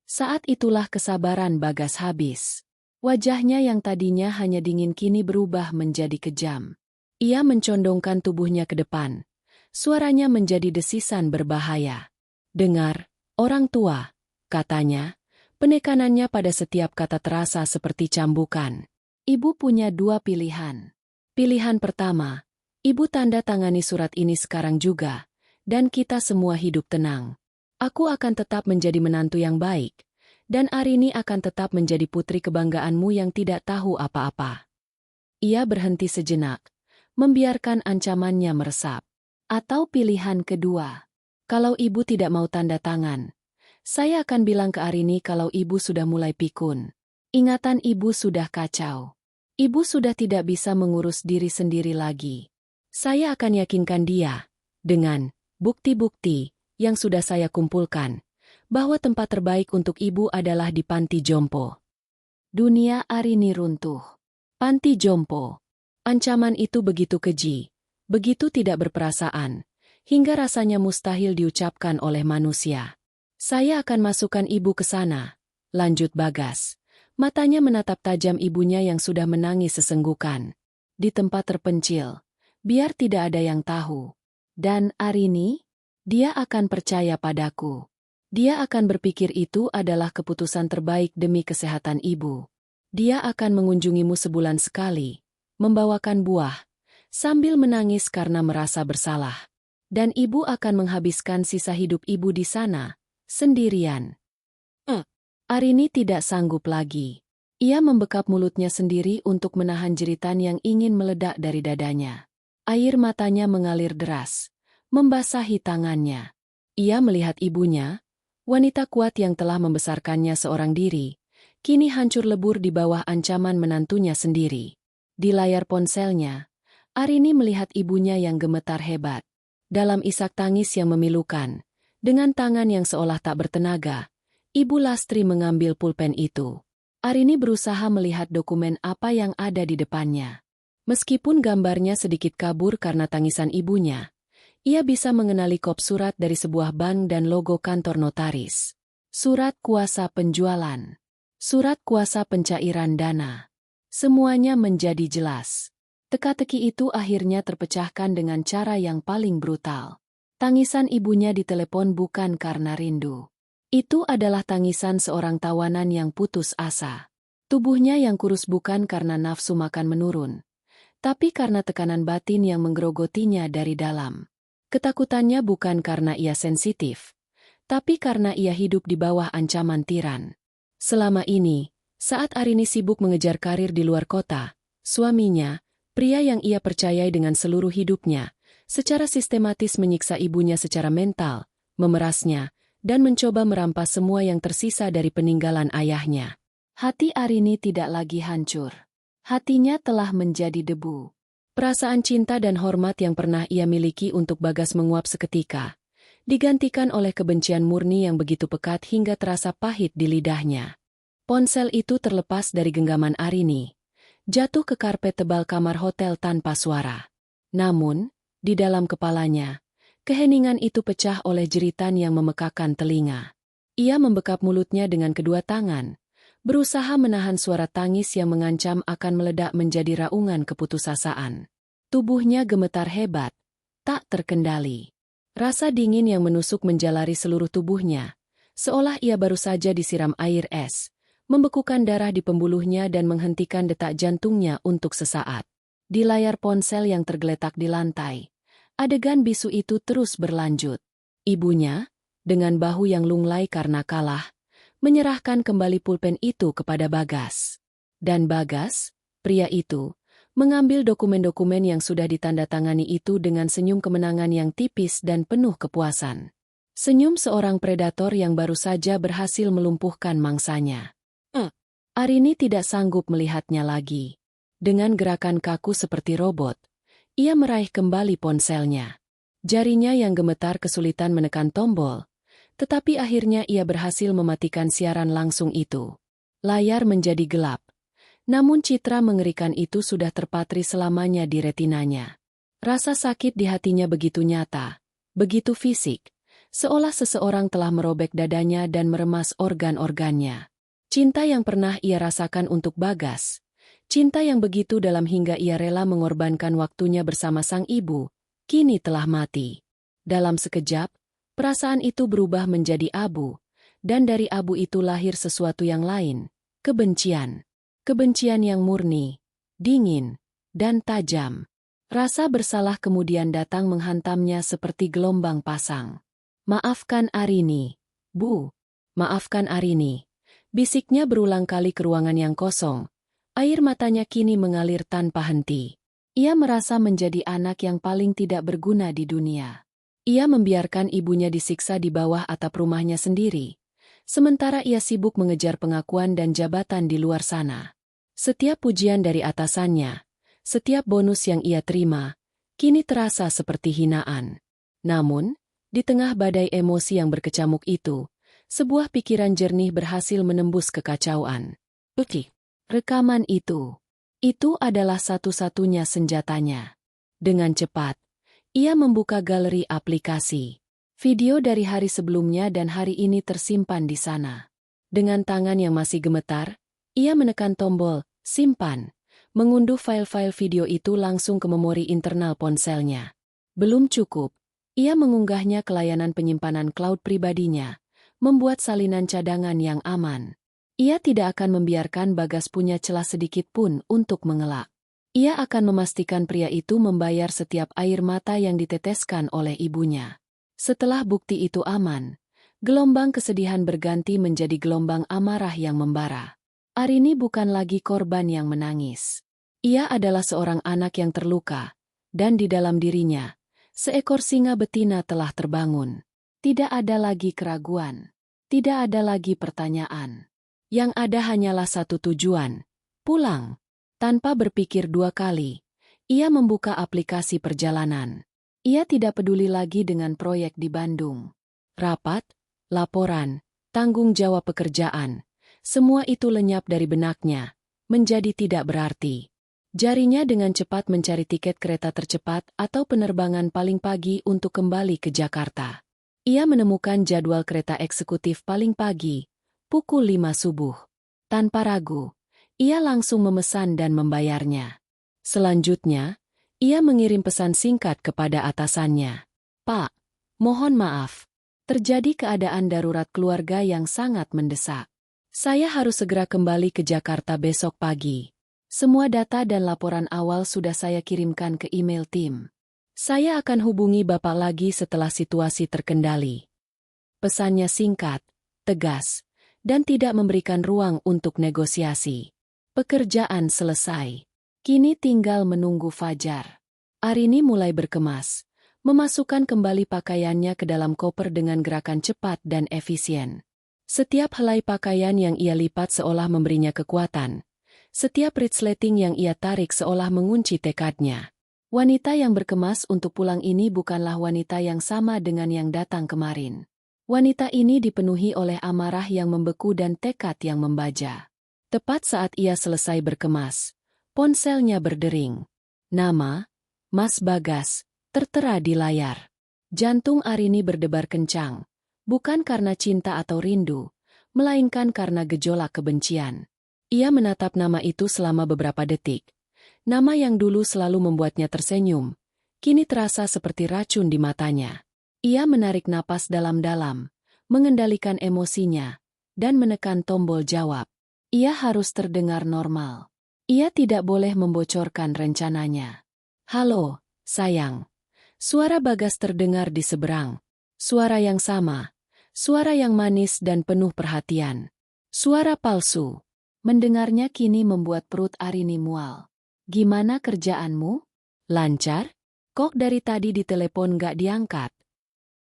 Saat itulah kesabaran Bagas habis. Wajahnya yang tadinya hanya dingin kini berubah menjadi kejam. Ia mencondongkan tubuhnya ke depan. Suaranya menjadi desisan berbahaya. "Dengar, orang tua," katanya. Penekanannya pada setiap kata terasa seperti cambukan. "Ibu punya dua pilihan. Pilihan pertama, Ibu tanda tangani surat ini sekarang juga, dan kita semua hidup tenang. Aku akan tetap menjadi menantu yang baik, dan Arini akan tetap menjadi putri kebanggaanmu yang tidak tahu apa-apa." Ia berhenti sejenak, membiarkan ancamannya meresap. Atau pilihan kedua, kalau ibu tidak mau tanda tangan, saya akan bilang ke Arini kalau ibu sudah mulai pikun. Ingatan ibu sudah kacau. Ibu sudah tidak bisa mengurus diri sendiri lagi. Saya akan yakinkan dia, dengan bukti-bukti yang sudah saya kumpulkan, bahwa tempat terbaik untuk ibu adalah di panti jompo. Dunia Arini runtuh. Panti jompo. Ancaman itu begitu keji, begitu tidak berperasaan, hingga rasanya mustahil diucapkan oleh manusia. Saya akan masukkan ibu ke sana, lanjut Bagas. Matanya menatap tajam ibunya yang sudah menangis sesenggukan. Di tempat terpencil, biar tidak ada yang tahu. Dan Arini, dia akan percaya padaku. Dia akan berpikir itu adalah keputusan terbaik demi kesehatan ibu. Dia akan mengunjungimu sebulan sekali, membawakan buah, sambil menangis karena merasa bersalah. Dan ibu akan menghabiskan sisa hidup ibu di sana, sendirian. Arini tidak sanggup lagi. Ia membekap mulutnya sendiri untuk menahan jeritan yang ingin meledak dari dadanya. Air matanya mengalir deras, membasahi tangannya. Ia melihat ibunya, wanita kuat yang telah membesarkannya seorang diri, kini hancur lebur di bawah ancaman menantunya sendiri. Di layar ponselnya, Arini melihat ibunya yang gemetar hebat. Dalam isak tangis yang memilukan, dengan tangan yang seolah tak bertenaga, Ibu Lastri mengambil pulpen itu. Arini berusaha melihat dokumen apa yang ada di depannya. Meskipun gambarnya sedikit kabur karena tangisan ibunya, ia bisa mengenali kop surat dari sebuah bank dan logo kantor notaris. Surat kuasa penjualan. Surat kuasa pencairan dana. Semuanya menjadi jelas. Teka-teki itu akhirnya terpecahkan dengan cara yang paling brutal. Tangisan ibunya di telepon bukan karena rindu. Itu adalah tangisan seorang tawanan yang putus asa. Tubuhnya yang kurus bukan karena nafsu makan menurun, tapi karena tekanan batin yang menggerogotinya dari dalam. Ketakutannya bukan karena ia sensitif, tapi karena ia hidup di bawah ancaman tiran. Selama ini, saat Arini sibuk mengejar karir di luar kota, suaminya, pria yang ia percayai dengan seluruh hidupnya, secara sistematis menyiksa ibunya secara mental, memerasnya, dan mencoba merampas semua yang tersisa dari peninggalan ayahnya. Hati Arini tidak lagi hancur. Hatinya telah menjadi debu. Perasaan cinta dan hormat yang pernah ia miliki untuk Bagas menguap seketika, digantikan oleh kebencian murni yang begitu pekat hingga terasa pahit di lidahnya. Ponsel itu terlepas dari genggaman Arini, jatuh ke karpet tebal kamar hotel tanpa suara. Namun, di dalam kepalanya, keheningan itu pecah oleh jeritan yang memekakan telinga. Ia membekap mulutnya dengan kedua tangan, berusaha menahan suara tangis yang mengancam akan meledak menjadi raungan keputusasaan. Tubuhnya gemetar hebat, tak terkendali. Rasa dingin yang menusuk menjalari seluruh tubuhnya, seolah ia baru saja disiram air es, membekukan darah di pembuluhnya dan menghentikan detak jantungnya untuk sesaat. Di layar ponsel yang tergeletak di lantai, adegan bisu itu terus berlanjut. Ibunya, dengan bahu yang lunglai karena kalah, menyerahkan kembali pulpen itu kepada Bagas. Dan Bagas, pria itu, mengambil dokumen-dokumen yang sudah ditandatangani itu dengan senyum kemenangan yang tipis dan penuh kepuasan. Senyum seorang predator yang baru saja berhasil melumpuhkan mangsanya. Arini tidak sanggup melihatnya lagi. Dengan gerakan kaku seperti robot, ia meraih kembali ponselnya. Jarinya yang gemetar kesulitan menekan tombol, tetapi akhirnya ia berhasil mematikan siaran langsung itu. Layar menjadi gelap, namun citra mengerikan itu sudah terpatri selamanya di retinanya. Rasa sakit di hatinya begitu nyata, begitu fisik, seolah seseorang telah merobek dadanya dan meremas organ-organnya. Cinta yang pernah ia rasakan untuk Bagas, cinta yang begitu dalam hingga ia rela mengorbankan waktunya bersama sang ibu, kini telah mati. Dalam sekejap, perasaan itu berubah menjadi abu, dan dari abu itu lahir sesuatu yang lain, kebencian. Kebencian yang murni, dingin, dan tajam. Rasa bersalah kemudian datang menghantamnya seperti gelombang pasang. "Maafkan Arini, Bu. Maafkan Arini." Bisiknya berulang kali ke ruangan yang kosong. Air matanya kini mengalir tanpa henti. Ia merasa menjadi anak yang paling tidak berguna di dunia. Ia membiarkan ibunya disiksa di bawah atap rumahnya sendiri, sementara ia sibuk mengejar pengakuan dan jabatan di luar sana. Setiap pujian dari atasannya, setiap bonus yang ia terima, kini terasa seperti hinaan. Namun, di tengah badai emosi yang berkecamuk itu, sebuah pikiran jernih berhasil menembus kekacauan. Oke, rekaman itu. Itu adalah satu-satunya senjatanya. Dengan cepat, ia membuka galeri aplikasi. Video dari hari sebelumnya dan hari ini tersimpan di sana. Dengan tangan yang masih gemetar, ia menekan tombol "Simpan", mengunduh file-file video itu langsung ke memori internal ponselnya. Belum cukup, ia mengunggahnya ke layanan penyimpanan cloud pribadinya, membuat salinan cadangan yang aman. Ia tidak akan membiarkan Bagas punya celah sedikit pun untuk mengelak. Ia akan memastikan pria itu membayar setiap air mata yang diteteskan oleh ibunya. Setelah bukti itu aman, gelombang kesedihan berganti menjadi gelombang amarah yang membara. Arini bukan lagi korban yang menangis. Ia adalah seorang anak yang terluka, dan di dalam dirinya, seekor singa betina telah terbangun. Tidak ada lagi keraguan. Tidak ada lagi pertanyaan. Yang ada hanyalah satu tujuan, pulang. Tanpa berpikir dua kali, ia membuka aplikasi perjalanan. Ia tidak peduli lagi dengan proyek di Bandung. Rapat, laporan, tanggung jawab pekerjaan, semua itu lenyap dari benaknya, menjadi tidak berarti. Jarinya dengan cepat mencari tiket kereta tercepat atau penerbangan paling pagi untuk kembali ke Jakarta. Ia menemukan jadwal kereta eksekutif paling pagi, pukul 5 subuh. Tanpa ragu, ia langsung memesan dan membayarnya. Selanjutnya, ia mengirim pesan singkat kepada atasannya. "Pak, mohon maaf. Terjadi keadaan darurat keluarga yang sangat mendesak. Saya harus segera kembali ke Jakarta besok pagi. Semua data dan laporan awal sudah saya kirimkan ke email tim. Saya akan hubungi Bapak lagi setelah situasi terkendali." Pesannya singkat, tegas, dan tidak memberikan ruang untuk negosiasi. Pekerjaan selesai. Kini tinggal menunggu fajar. Arini mulai berkemas, memasukkan kembali pakaiannya ke dalam koper dengan gerakan cepat dan efisien. Setiap helai pakaian yang ia lipat seolah memberinya kekuatan. Setiap resleting yang ia tarik seolah mengunci tekadnya. Wanita yang berkemas untuk pulang ini bukanlah wanita yang sama dengan yang datang kemarin. Wanita ini dipenuhi oleh amarah yang membeku dan tekad yang membaja. Tepat saat ia selesai berkemas, ponselnya berdering. Nama, Mas Bagas, tertera di layar. Jantung Arini berdebar kencang, bukan karena cinta atau rindu, melainkan karena gejolak kebencian. Ia menatap nama itu selama beberapa detik. Nama yang dulu selalu membuatnya tersenyum, kini terasa seperti racun di matanya. Ia menarik napas dalam-dalam, mengendalikan emosinya, dan menekan tombol jawab. Ia harus terdengar normal. Ia tidak boleh membocorkan rencananya. "Halo, sayang." Suara Bagas terdengar di seberang. Suara yang sama. Suara yang manis dan penuh perhatian. Suara palsu. Mendengarnya kini membuat perut Arini mual. "Gimana kerjaanmu? Lancar? Kok dari tadi di telepon gak diangkat?"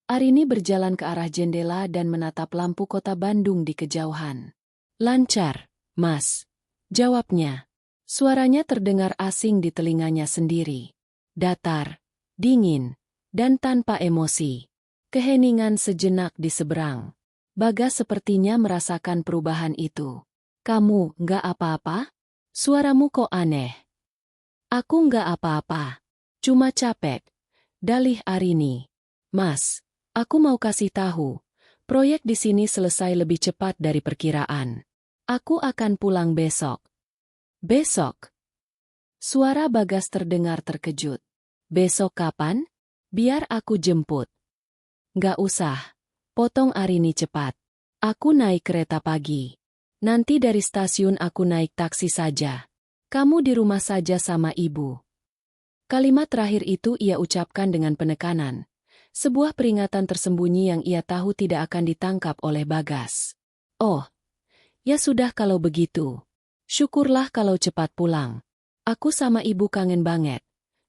Arini berjalan ke arah jendela dan menatap lampu kota Bandung di kejauhan. "Lancar, Mas," jawabnya. Suaranya terdengar asing di telinganya sendiri. Datar, dingin, dan tanpa emosi. Keheningan sejenak di seberang. Bagas sepertinya merasakan perubahan itu. "Kamu nggak apa-apa? Suaramu kok aneh?" "Aku nggak apa-apa. Cuma capek," dalih Arini. "Mas, aku mau kasih tahu, proyek di sini selesai lebih cepat dari perkiraan. Aku akan pulang besok." "Besok?" Suara Bagas terdengar terkejut. "Besok kapan? Biar aku jemput." "Nggak usah," potong Arini cepat. "Aku naik kereta pagi. Nanti dari stasiun aku naik taksi saja. Kamu di rumah saja sama ibu." Kalimat terakhir itu ia ucapkan dengan penekanan. Sebuah peringatan tersembunyi yang ia tahu tidak akan ditangkap oleh Bagas. "Oh, ya sudah kalau begitu. Syukurlah kalau cepat pulang. Aku sama ibu kangen banget."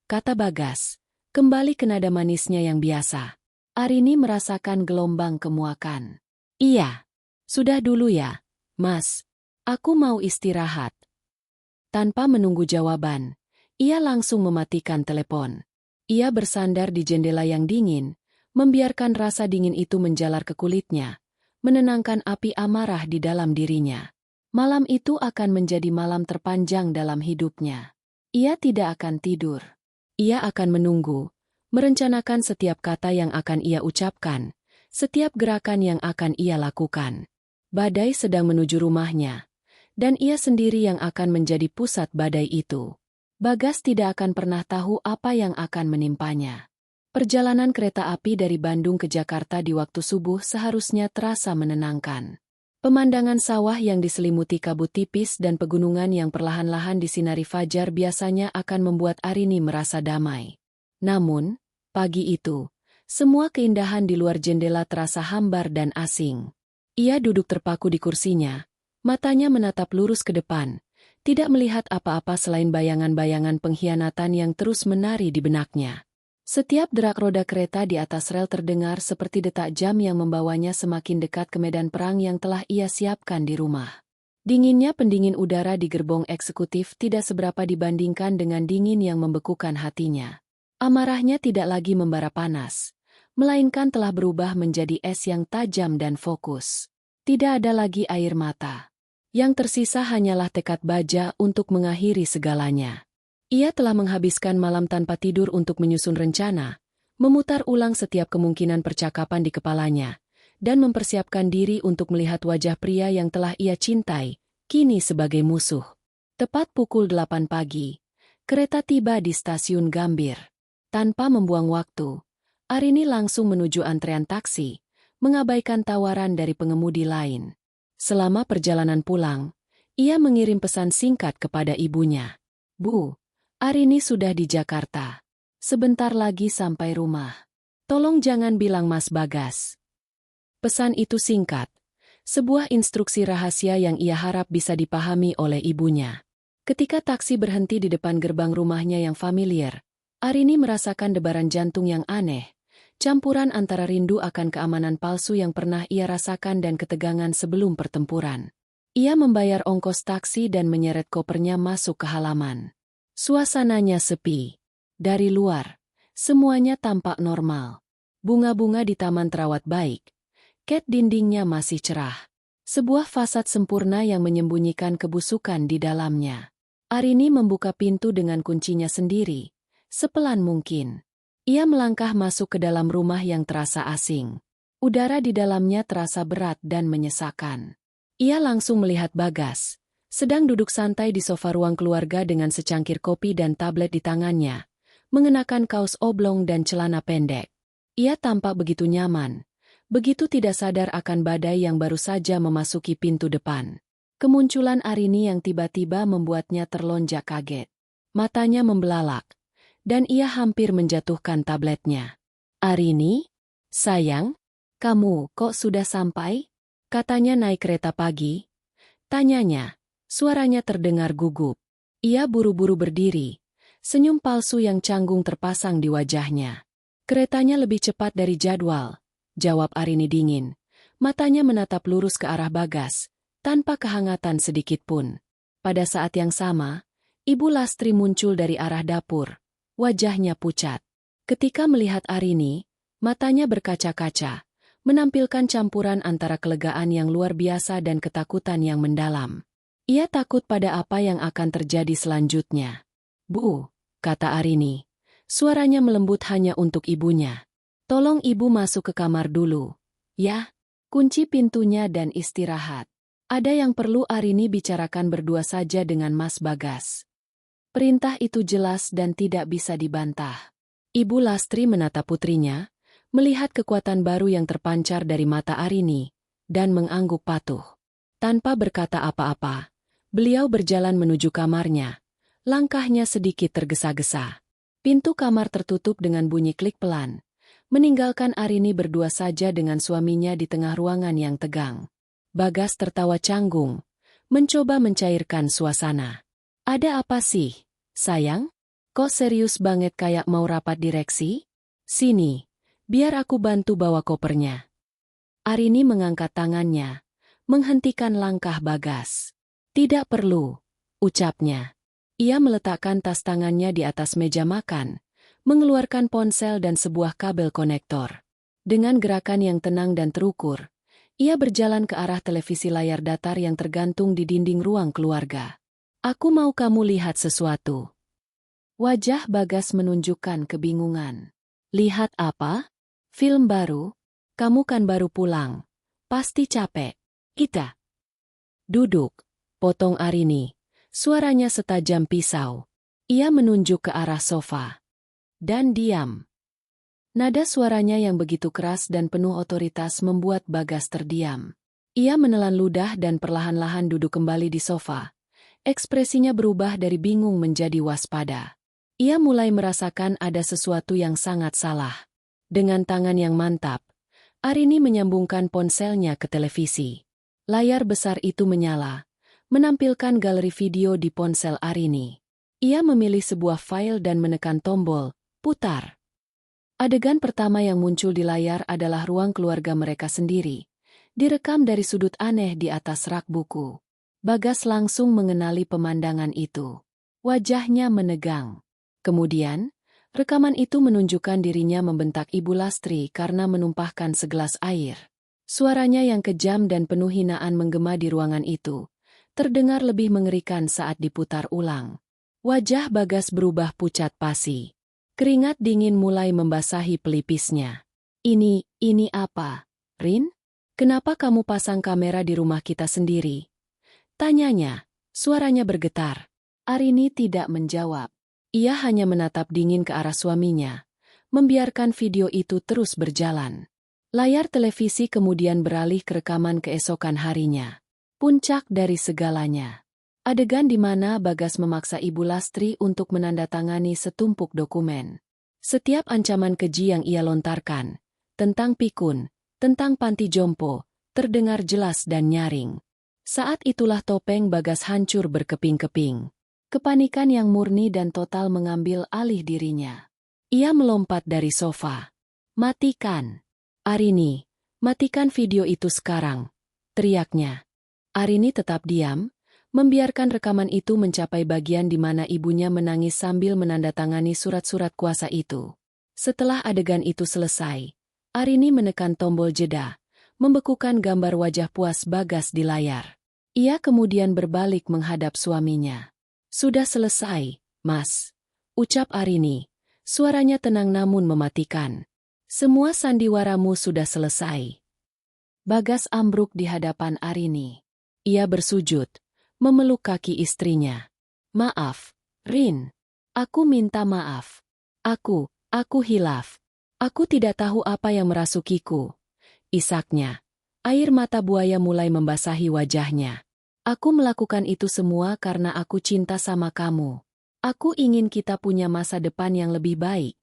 kata Bagas, kembali ke nada manisnya yang biasa. Arini merasakan gelombang kemuakan. Iya, sudah dulu ya, Mas. Aku mau istirahat. Tanpa menunggu jawaban, ia langsung mematikan telepon. Ia bersandar di jendela yang dingin, membiarkan rasa dingin itu menjalar ke kulitnya, menenangkan api amarah di dalam dirinya. Malam itu akan menjadi malam terpanjang dalam hidupnya. Ia tidak akan tidur. Ia akan menunggu, merencanakan setiap kata yang akan ia ucapkan, setiap gerakan yang akan ia lakukan. Badai sedang menuju rumahnya, dan ia sendiri yang akan menjadi pusat badai itu. Bagas tidak akan pernah tahu apa yang akan menimpanya. Perjalanan kereta api dari Bandung ke Jakarta di waktu subuh seharusnya terasa menenangkan. Pemandangan sawah yang diselimuti kabut tipis dan pegunungan yang perlahan-lahan disinari fajar biasanya akan membuat Arini merasa damai. Namun, pagi itu, semua keindahan di luar jendela terasa hambar dan asing. Ia duduk terpaku di kursinya, matanya menatap lurus ke depan, tidak melihat apa-apa selain bayangan-bayangan pengkhianatan yang terus menari di benaknya. Setiap derak roda kereta di atas rel terdengar seperti detak jam yang membawanya semakin dekat ke medan perang yang telah ia siapkan di rumah. Dinginnya pendingin udara di gerbong eksekutif tidak seberapa dibandingkan dengan dingin yang membekukan hatinya. Amarahnya tidak lagi membara panas, melainkan telah berubah menjadi es yang tajam dan fokus. Tidak ada lagi air mata. Yang tersisa hanyalah tekad baja untuk mengakhiri segalanya. Ia telah menghabiskan malam tanpa tidur untuk menyusun rencana, memutar ulang setiap kemungkinan percakapan di kepalanya, dan mempersiapkan diri untuk melihat wajah pria yang telah ia cintai, kini sebagai musuh. Tepat pukul 8 pagi, kereta tiba di stasiun Gambir. Tanpa membuang waktu, Arini langsung menuju antrean taksi, mengabaikan tawaran dari pengemudi lain. Selama perjalanan pulang, ia mengirim pesan singkat kepada ibunya. Bu, Arini sudah di Jakarta. Sebentar lagi sampai rumah. Tolong jangan bilang Mas Bagas. Pesan itu singkat. Sebuah instruksi rahasia yang ia harap bisa dipahami oleh ibunya. Ketika taksi berhenti di depan gerbang rumahnya yang familiar, Arini merasakan debaran jantung yang aneh, campuran antara rindu akan keamanan palsu yang pernah ia rasakan dan ketegangan sebelum pertempuran. Ia membayar ongkos taksi dan menyeret kopernya masuk ke halaman. Suasananya sepi. Dari luar, semuanya tampak normal. Bunga-bunga di taman terawat baik. Cat dindingnya masih cerah. Sebuah fasad sempurna yang menyembunyikan kebusukan di dalamnya. Arini membuka pintu dengan kuncinya sendiri, sepelan mungkin. Ia melangkah masuk ke dalam rumah yang terasa asing. Udara di dalamnya terasa berat dan menyesakan. Ia langsung melihat Bagas, sedang duduk santai di sofa ruang keluarga dengan secangkir kopi dan tablet di tangannya, mengenakan kaos oblong dan celana pendek. Ia tampak begitu nyaman, begitu tidak sadar akan badai yang baru saja memasuki pintu depan. Kemunculan Arini yang tiba-tiba membuatnya terlonjak kaget. Matanya membelalak, dan ia hampir menjatuhkan tabletnya. Arini? Sayang, kamu kok sudah sampai? Katanya naik kereta pagi. Tanyanya. Suaranya terdengar gugup. Ia buru-buru berdiri. Senyum palsu yang canggung terpasang di wajahnya. Keretanya lebih cepat dari jadwal, jawab Arini dingin. Matanya menatap lurus ke arah Bagas, tanpa kehangatan sedikit pun. Pada saat yang sama, Ibu Lastri muncul dari arah dapur. Wajahnya pucat. Ketika melihat Arini, matanya berkaca-kaca, menampilkan campuran antara kelegaan yang luar biasa dan ketakutan yang mendalam. Ia takut pada apa yang akan terjadi selanjutnya. Bu, kata Arini. Suaranya melembut hanya untuk ibunya. Tolong ibu masuk ke kamar dulu. Ya, kunci pintunya dan istirahat. Ada yang perlu Arini bicarakan berdua saja dengan Mas Bagas. Perintah itu jelas dan tidak bisa dibantah. Ibu Lastri menatap putrinya, melihat kekuatan baru yang terpancar dari mata Arini, dan mengangguk patuh. Tanpa berkata apa-apa, beliau berjalan menuju kamarnya. Langkahnya sedikit tergesa-gesa. Pintu kamar tertutup dengan bunyi klik pelan, meninggalkan Arini berdua saja dengan suaminya di tengah ruangan yang tegang. Bagas tertawa canggung, mencoba mencairkan suasana. Ada apa sih, sayang? Kok serius banget kayak mau rapat direksi? Sini, biar aku bantu bawa kopernya. Arini mengangkat tangannya, menghentikan langkah Bagas. Tidak perlu, ucapnya. Ia meletakkan tas tangannya di atas meja makan, mengeluarkan ponsel dan sebuah kabel konektor. Dengan gerakan yang tenang dan terukur, ia berjalan ke arah televisi layar datar yang tergantung di dinding ruang keluarga. Aku mau kamu lihat sesuatu. Wajah Bagas menunjukkan kebingungan. Lihat apa? Film baru? Kamu kan baru pulang. Pasti capek. Kita. Duduk, potong Arini. Suaranya setajam pisau. Ia menunjuk ke arah sofa. Dan diam. Nada suaranya yang begitu keras dan penuh otoritas membuat Bagas terdiam. Ia menelan ludah dan perlahan-lahan duduk kembali di sofa. Ekspresinya berubah dari bingung menjadi waspada. Ia mulai merasakan ada sesuatu yang sangat salah. Dengan tangan yang mantap, Arini menyambungkan ponselnya ke televisi. Layar besar itu menyala, menampilkan galeri video di ponsel Arini. Ia memilih sebuah file dan menekan tombol, putar. Adegan pertama yang muncul di layar adalah ruang keluarga mereka sendiri, direkam dari sudut aneh di atas rak buku. Bagas langsung mengenali pemandangan itu. Wajahnya menegang. Kemudian, rekaman itu menunjukkan dirinya membentak Ibu Lastri karena menumpahkan segelas air. Suaranya yang kejam dan penuh hinaan menggema di ruangan itu, terdengar lebih mengerikan saat diputar ulang. Wajah Bagas berubah pucat pasi. Keringat dingin mulai membasahi pelipisnya. Ini apa, Rin? Kenapa kamu pasang kamera di rumah kita sendiri? Tanyanya, suaranya bergetar. Arini tidak menjawab. Ia hanya menatap dingin ke arah suaminya, membiarkan video itu terus berjalan. Layar televisi kemudian beralih ke rekaman keesokan harinya. Puncak dari segalanya. Adegan di mana Bagas memaksa Ibu Lastri untuk menandatangani setumpuk dokumen. Setiap ancaman keji yang ia lontarkan, tentang pikun, tentang panti jompo, terdengar jelas dan nyaring. Saat itulah topeng Bagas hancur berkeping-keping. Kepanikan yang murni dan total mengambil alih dirinya. Ia melompat dari sofa. Matikan. Arini, matikan video itu sekarang, teriaknya. Arini tetap diam, membiarkan rekaman itu mencapai bagian di mana ibunya menangis sambil menandatangani surat-surat kuasa itu. Setelah adegan itu selesai, Arini menekan tombol jeda, membekukan gambar wajah puas Bagas di layar. Ia kemudian berbalik menghadap suaminya. Sudah selesai, Mas, ucap Arini. Suaranya tenang namun mematikan. Semua sandiwaramu sudah selesai. Bagas ambruk di hadapan Arini. Ia bersujud, memeluk kaki istrinya. Maaf, Rin. Aku minta maaf. Aku hilaf. Aku tidak tahu apa yang merasukiku. Isaknya. Air mata buaya mulai membasahi wajahnya. Aku melakukan itu semua karena aku cinta sama kamu. Aku ingin kita punya masa depan yang lebih baik.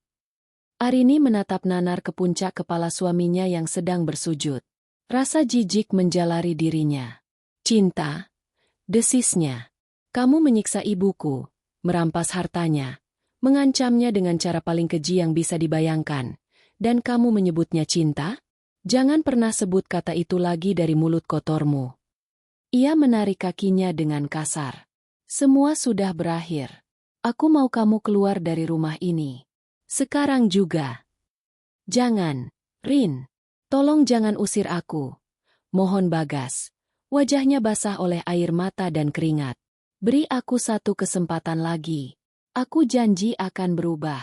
Arini menatap nanar ke puncak kepala suaminya yang sedang bersujud. Rasa jijik menjalari dirinya. Cinta? Desisnya. Kamu menyiksa ibuku, merampas hartanya, mengancamnya dengan cara paling keji yang bisa dibayangkan, dan kamu menyebutnya cinta? Jangan pernah sebut kata itu lagi dari mulut kotormu. Ia menarik kakinya dengan kasar. Semua sudah berakhir. Aku mau kamu keluar dari rumah ini. Sekarang juga. Jangan, Rin. Tolong jangan usir aku. Mohon Bagas. Wajahnya basah oleh air mata dan keringat. Beri aku satu kesempatan lagi. Aku janji akan berubah.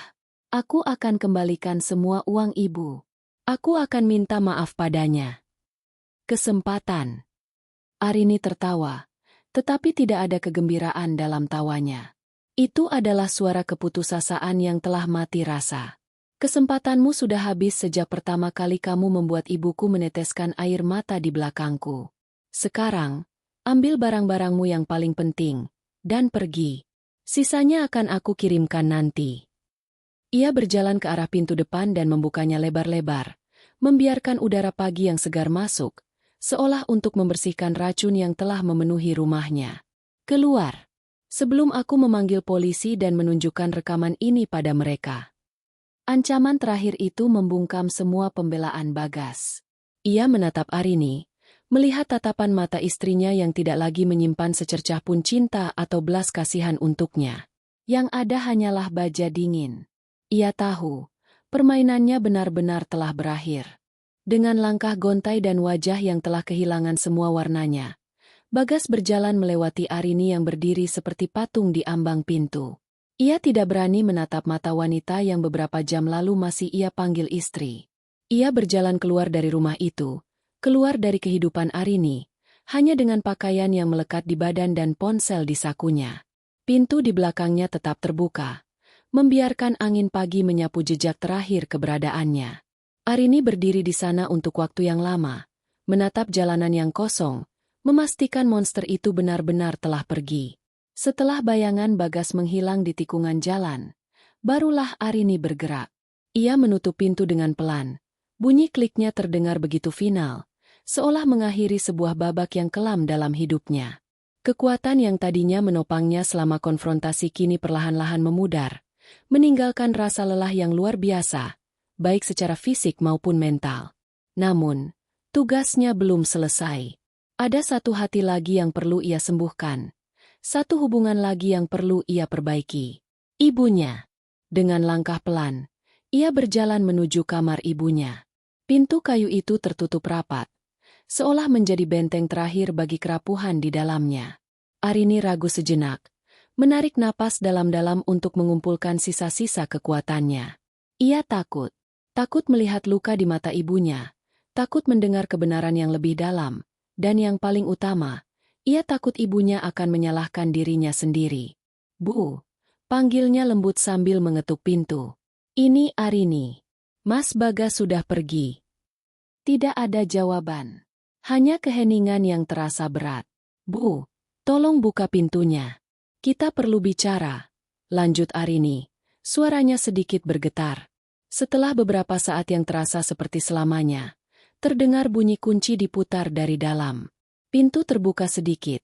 Aku akan kembalikan semua uang ibu. Aku akan minta maaf padanya. Kesempatan. Arini tertawa, tetapi tidak ada kegembiraan dalam tawanya. Itu adalah suara keputusasaan yang telah mati rasa. Kesempatanmu sudah habis sejak pertama kali kamu membuat ibuku meneteskan air mata di belakangku. Sekarang, ambil barang-barangmu yang paling penting, dan pergi. Sisanya akan aku kirimkan nanti. Ia berjalan ke arah pintu depan dan membukanya lebar-lebar, membiarkan udara pagi yang segar masuk, seolah untuk membersihkan racun yang telah memenuhi rumahnya. Keluar. Sebelum aku memanggil polisi dan menunjukkan rekaman ini pada mereka. Ancaman terakhir itu membungkam semua pembelaan Bagas. Ia menatap Arini, melihat tatapan mata istrinya yang tidak lagi menyimpan secercah pun cinta atau belas kasihan untuknya. Yang ada hanyalah baja dingin. Ia tahu, permainannya benar-benar telah berakhir. Dengan langkah gontai dan wajah yang telah kehilangan semua warnanya, Bagas berjalan melewati Arini yang berdiri seperti patung di ambang pintu. Ia tidak berani menatap mata wanita yang beberapa jam lalu masih ia panggil istri. Ia berjalan keluar dari rumah itu, keluar dari kehidupan Arini, hanya dengan pakaian yang melekat di badan dan ponsel di sakunya. Pintu di belakangnya tetap terbuka, membiarkan angin pagi menyapu jejak terakhir keberadaannya. Arini berdiri di sana untuk waktu yang lama, menatap jalanan yang kosong, memastikan monster itu benar-benar telah pergi. Setelah bayangan Bagas menghilang di tikungan jalan, barulah Arini bergerak. Ia menutup pintu dengan pelan. Bunyi kliknya terdengar begitu final, seolah mengakhiri sebuah babak yang kelam dalam hidupnya. Kekuatan yang tadinya menopangnya selama konfrontasi kini perlahan-lahan memudar, meninggalkan rasa lelah yang luar biasa, baik secara fisik maupun mental. Namun, tugasnya belum selesai. Ada satu hati lagi yang perlu ia sembuhkan. Satu hubungan lagi yang perlu ia perbaiki. Ibunya. Dengan langkah pelan, ia berjalan menuju kamar ibunya. Pintu kayu itu tertutup rapat, seolah menjadi benteng terakhir bagi kerapuhan di dalamnya. Arini ragu sejenak, menarik napas dalam-dalam untuk mengumpulkan sisa-sisa kekuatannya. Ia takut. Takut melihat luka di mata ibunya. Takut mendengar kebenaran yang lebih dalam. Dan yang paling utama, ia takut ibunya akan menyalahkan dirinya sendiri. "Bu," panggilnya lembut sambil mengetuk pintu. "Ini Arini. Mas Bagas sudah pergi." Tidak ada jawaban. Hanya keheningan yang terasa berat. "Bu, tolong buka pintunya. Kita perlu bicara," lanjut Arini. Suaranya sedikit bergetar. Setelah beberapa saat yang terasa seperti selamanya, terdengar bunyi kunci diputar dari dalam. Pintu terbuka sedikit,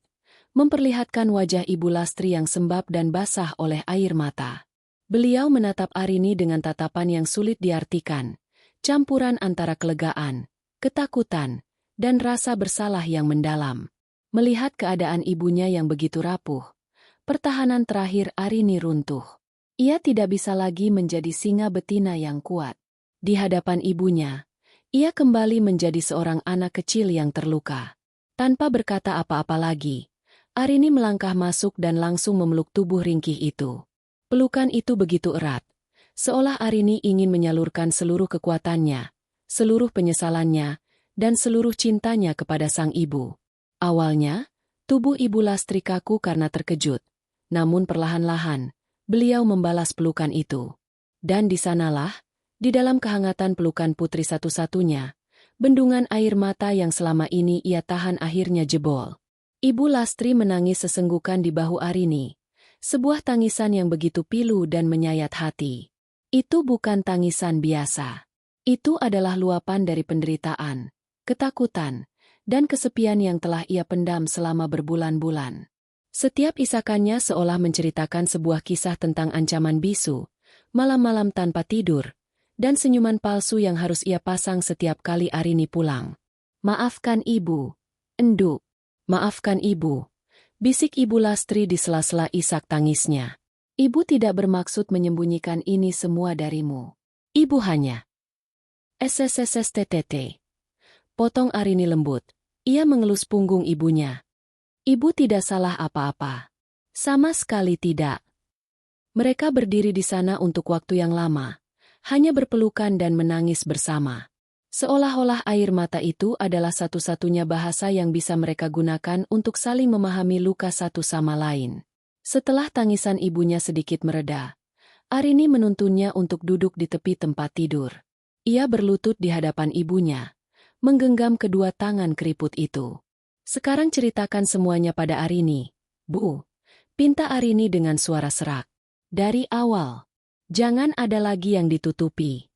memperlihatkan wajah Ibu Lastri yang sembab dan basah oleh air mata. Beliau menatap Arini dengan tatapan yang sulit diartikan, campuran antara kelegaan, ketakutan, dan rasa bersalah yang mendalam. Melihat keadaan ibunya yang begitu rapuh, pertahanan terakhir Arini runtuh. Ia tidak bisa lagi menjadi singa betina yang kuat. Di hadapan ibunya, ia kembali menjadi seorang anak kecil yang terluka. Tanpa berkata apa-apa lagi, Arini melangkah masuk dan langsung memeluk tubuh ringkih itu. Pelukan itu begitu erat, seolah Arini ingin menyalurkan seluruh kekuatannya, seluruh penyesalannya, dan seluruh cintanya kepada sang ibu. Awalnya, tubuh Ibu Lastri kaku karena terkejut, namun perlahan-lahan, beliau membalas pelukan itu. Dan di sanalah, di dalam kehangatan pelukan putri satu-satunya, bendungan air mata yang selama ini ia tahan akhirnya jebol. Ibu Lastri menangis sesenggukan di bahu Arini, sebuah tangisan yang begitu pilu dan menyayat hati. Itu bukan tangisan biasa. Itu adalah luapan dari penderitaan, ketakutan, dan kesepian yang telah ia pendam selama berbulan-bulan. Setiap isakannya seolah menceritakan sebuah kisah tentang ancaman bisu, malam-malam tanpa tidur, dan senyuman palsu yang harus ia pasang setiap kali Arini pulang. "Maafkan ibu, enduk. Maafkan ibu," bisik Ibu Lastri di sela-sela isak tangisnya. "Ibu tidak bermaksud menyembunyikan ini semua darimu. Ibu hanya..." "SSSSTTT." Potong Arini lembut. Ia mengelus punggung ibunya. "Ibu tidak salah apa-apa. Sama sekali tidak." Mereka berdiri di sana untuk waktu yang lama, hanya berpelukan dan menangis bersama. Seolah-olah air mata itu adalah satu-satunya bahasa yang bisa mereka gunakan untuk saling memahami luka satu sama lain. Setelah tangisan ibunya sedikit mereda, Arini menuntunnya untuk duduk di tepi tempat tidur. Ia berlutut di hadapan ibunya, menggenggam kedua tangan keriput itu. "Sekarang ceritakan semuanya pada Arini, Bu," pinta Arini dengan suara serak. "Dari awal. Jangan ada lagi yang ditutupi."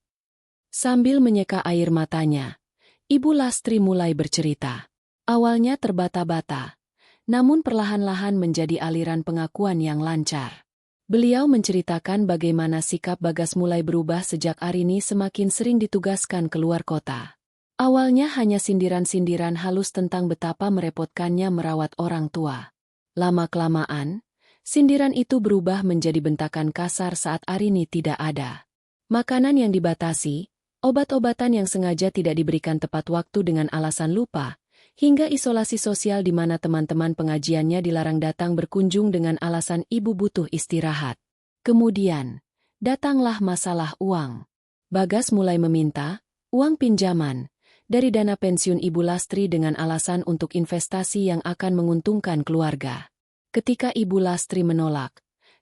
Sambil menyeka air matanya, Ibu Lastri mulai bercerita. Awalnya terbata-bata, namun perlahan-lahan menjadi aliran pengakuan yang lancar. Beliau menceritakan bagaimana sikap Bagas mulai berubah sejak Arini semakin sering ditugaskan keluar kota. Awalnya hanya sindiran-sindiran halus tentang betapa merepotkannya merawat orang tua. Lama-kelamaan, sindiran itu berubah menjadi bentakan kasar saat Arini tidak ada. Makanan yang dibatasi, obat-obatan yang sengaja tidak diberikan tepat waktu dengan alasan lupa, hingga isolasi sosial di mana teman-teman pengajiannya dilarang datang berkunjung dengan alasan ibu butuh istirahat. Kemudian, datanglah masalah uang. Bagas mulai meminta uang pinjaman dari dana pensiun Ibu Lastri dengan alasan untuk investasi yang akan menguntungkan keluarga. Ketika Ibu Lastri menolak,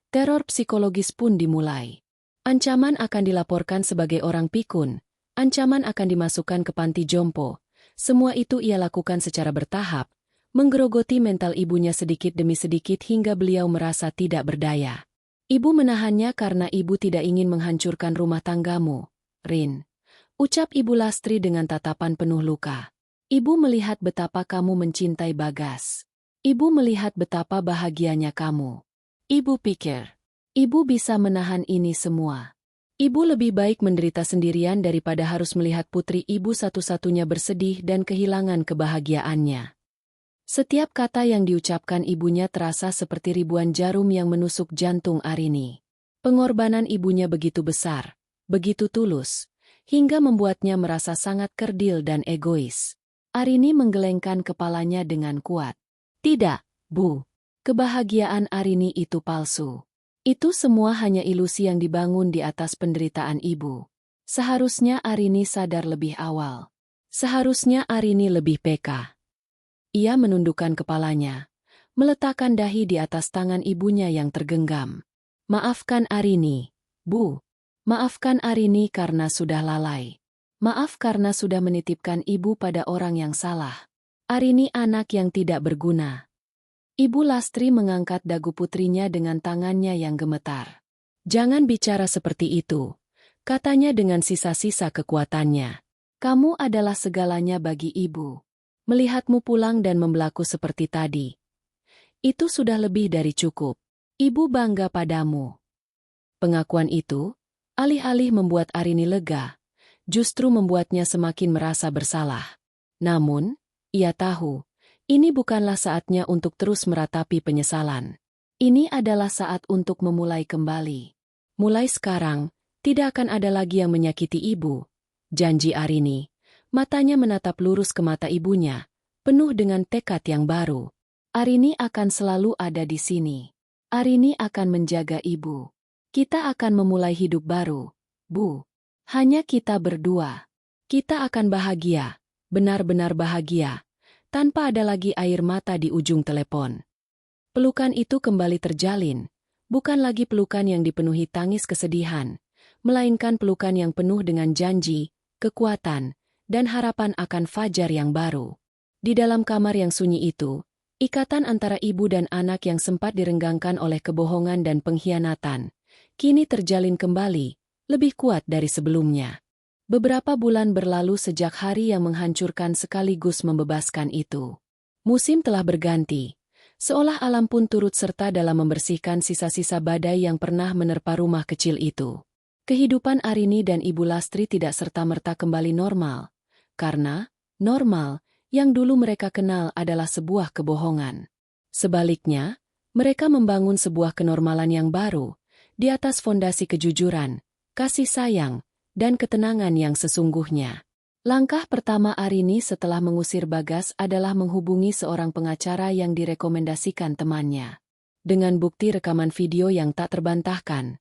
teror psikologis pun dimulai. Ancaman akan dilaporkan sebagai orang pikun, ancaman akan dimasukkan ke panti jompo. Semua itu ia lakukan secara bertahap, menggerogoti mental ibunya sedikit demi sedikit hingga beliau merasa tidak berdaya. Ibu menahannya karena ibu tidak ingin menghancurkan rumah tanggamu, Rin. Ucap Ibu Lastri dengan tatapan penuh luka. Ibu melihat betapa kamu mencintai Bagas. Ibu melihat betapa bahagianya kamu. Ibu pikir, ibu bisa menahan ini semua. Ibu lebih baik menderita sendirian daripada harus melihat putri ibu satu-satunya bersedih dan kehilangan kebahagiaannya. Setiap kata yang diucapkan ibunya terasa seperti ribuan jarum yang menusuk jantung Arini. Pengorbanan ibunya begitu besar, begitu tulus, hingga membuatnya merasa sangat kerdil dan egois. Arini menggelengkan kepalanya dengan kuat. Tidak, Bu. Kebahagiaan Arini itu palsu. Itu semua hanya ilusi yang dibangun di atas penderitaan ibu. Seharusnya Arini sadar lebih awal. Seharusnya Arini lebih peka. Ia menundukkan kepalanya, meletakkan dahi di atas tangan ibunya yang tergenggam. Maafkan Arini, Bu. Maafkan Arini karena sudah lalai. Maaf karena sudah menitipkan ibu pada orang yang salah. Arini anak yang tidak berguna. Ibu Lastri mengangkat dagu putrinya dengan tangannya yang gemetar. Jangan bicara seperti itu, katanya dengan sisa-sisa kekuatannya. Kamu adalah segalanya bagi ibu. Melihatmu pulang dan membelaku seperti tadi, itu sudah lebih dari cukup. Ibu bangga padamu. Pengakuan itu, alih-alih membuat Arini lega, justru membuatnya semakin merasa bersalah. Namun, ia tahu, ini bukanlah saatnya untuk terus meratapi penyesalan. Ini adalah saat untuk memulai kembali. Mulai sekarang, tidak akan ada lagi yang menyakiti ibu. Janji Arini. Matanya menatap lurus ke mata ibunya, penuh dengan tekad yang baru. Arini akan selalu ada di sini. Arini akan menjaga ibu. Kita akan memulai hidup baru, Bu. Hanya kita berdua. Kita akan bahagia, benar-benar bahagia, tanpa ada lagi air mata di ujung telepon. Pelukan itu kembali terjalin, bukan lagi pelukan yang dipenuhi tangis kesedihan, melainkan pelukan yang penuh dengan janji, kekuatan, dan harapan akan fajar yang baru. Di dalam kamar yang sunyi itu, ikatan antara ibu dan anak yang sempat direnggangkan oleh kebohongan dan pengkhianatan, kini terjalin kembali, lebih kuat dari sebelumnya. Beberapa bulan berlalu sejak hari yang menghancurkan sekaligus membebaskan itu. Musim telah berganti, seolah alam pun turut serta dalam membersihkan sisa-sisa badai yang pernah menerpa rumah kecil itu. Kehidupan Arini dan Ibu Lastri tidak serta-merta kembali normal, karena normal yang dulu mereka kenal adalah sebuah kebohongan. Sebaliknya, mereka membangun sebuah kenormalan yang baru, di atas fondasi kejujuran, kasih sayang, dan ketenangan yang sesungguhnya. Langkah pertama Arini setelah mengusir Bagas adalah menghubungi seorang pengacara yang direkomendasikan temannya. Dengan bukti rekaman video yang tak terbantahkan,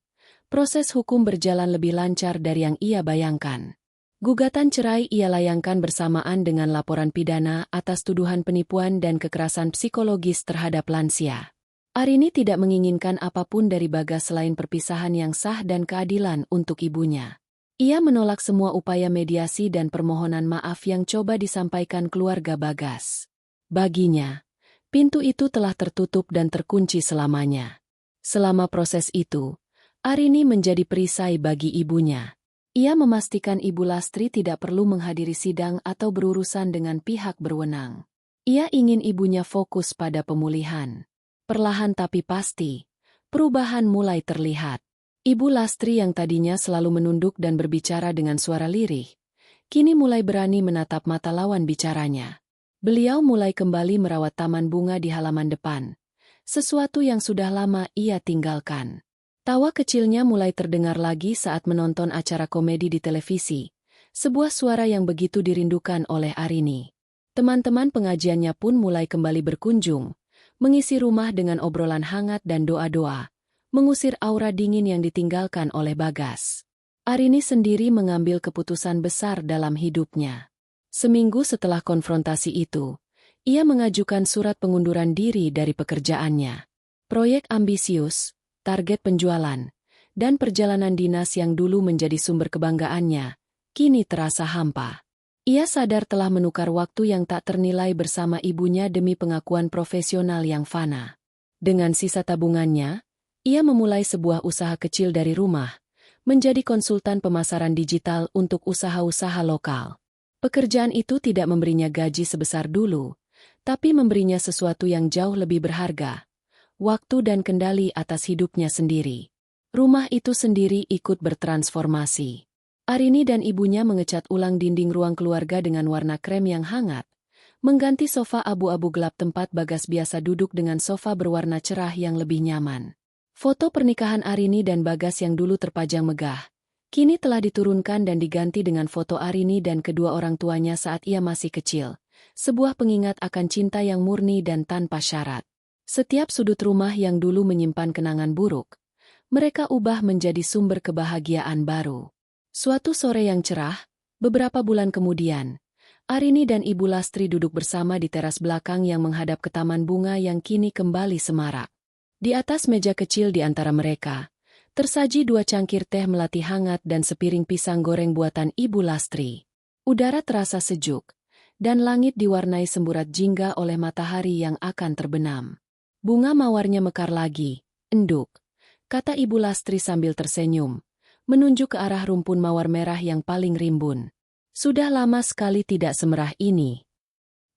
proses hukum berjalan lebih lancar dari yang ia bayangkan. Gugatan cerai ia layangkan bersamaan dengan laporan pidana atas tuduhan penipuan dan kekerasan psikologis terhadap lansia. Arini tidak menginginkan apapun dari Bagas selain perpisahan yang sah dan keadilan untuk ibunya. Ia menolak semua upaya mediasi dan permohonan maaf yang coba disampaikan keluarga Bagas. Baginya, pintu itu telah tertutup dan terkunci selamanya. Selama proses itu, Arini menjadi perisai bagi ibunya. Ia memastikan Ibu Lastri tidak perlu menghadiri sidang atau berurusan dengan pihak berwenang. Ia ingin ibunya fokus pada pemulihan. Perlahan tapi pasti, perubahan mulai terlihat. Ibu Lastri yang tadinya selalu menunduk dan berbicara dengan suara lirih, kini mulai berani menatap mata lawan bicaranya. Beliau mulai kembali merawat taman bunga di halaman depan, sesuatu yang sudah lama ia tinggalkan. Tawa kecilnya mulai terdengar lagi saat menonton acara komedi di televisi, sebuah suara yang begitu dirindukan oleh Arini. Teman-teman pengajiannya pun mulai kembali berkunjung, mengisi rumah dengan obrolan hangat dan doa-doa, mengusir aura dingin yang ditinggalkan oleh Bagas. Arini sendiri mengambil keputusan besar dalam hidupnya. Seminggu setelah konfrontasi itu, ia mengajukan surat pengunduran diri dari pekerjaannya. Proyek ambisius, target penjualan, dan perjalanan dinas yang dulu menjadi sumber kebanggaannya, kini terasa hampa. Ia sadar telah menukar waktu yang tak ternilai bersama ibunya demi pengakuan profesional yang fana. Dengan sisa tabungannya, ia memulai sebuah usaha kecil dari rumah, menjadi konsultan pemasaran digital untuk usaha-usaha lokal. Pekerjaan itu tidak memberinya gaji sebesar dulu, tapi memberinya sesuatu yang jauh lebih berharga, waktu dan kendali atas hidupnya sendiri. Rumah itu sendiri ikut bertransformasi. Arini dan ibunya mengecat ulang dinding ruang keluarga dengan warna krem yang hangat, mengganti sofa abu-abu gelap tempat Bagas biasa duduk dengan sofa berwarna cerah yang lebih nyaman. Foto pernikahan Arini dan Bagas yang dulu terpajang megah, kini telah diturunkan dan diganti dengan foto Arini dan kedua orang tuanya saat ia masih kecil, sebuah pengingat akan cinta yang murni dan tanpa syarat. Setiap sudut rumah yang dulu menyimpan kenangan buruk, mereka ubah menjadi sumber kebahagiaan baru. Suatu sore yang cerah, beberapa bulan kemudian, Arini dan Ibu Lastri duduk bersama di teras belakang yang menghadap ke taman bunga yang kini kembali semarak. Di atas meja kecil di antara mereka, tersaji 2 cangkir teh melati hangat dan sepiring pisang goreng buatan Ibu Lastri. Udara terasa sejuk, dan langit diwarnai semburat jingga oleh matahari yang akan terbenam. Bunga mawarnya mekar lagi, enduk, kata Ibu Lastri sambil tersenyum, menunjuk ke arah rumpun mawar merah yang paling rimbun. Sudah lama sekali tidak semerah ini.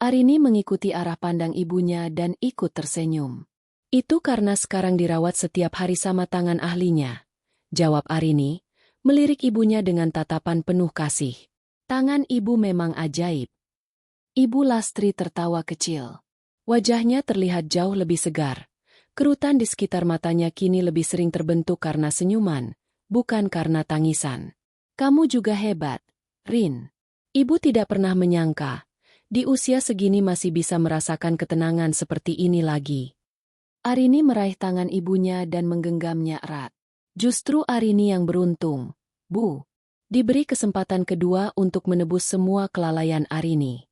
Arini mengikuti arah pandang ibunya dan ikut tersenyum. Itu karena sekarang dirawat setiap hari sama tangan ahlinya, jawab Arini, melirik ibunya dengan tatapan penuh kasih. Tangan ibu memang ajaib. Ibu Lastri tertawa kecil. Wajahnya terlihat jauh lebih segar. Kerutan di sekitar matanya kini lebih sering terbentuk karena senyuman, bukan karena tangisan. Kamu juga hebat, Rin. Ibu tidak pernah menyangka, di usia segini masih bisa merasakan ketenangan seperti ini lagi. Arini meraih tangan ibunya dan menggenggamnya erat. Justru Arini yang beruntung, Bu. Diberi kesempatan kedua untuk menebus semua kelalaian Arini.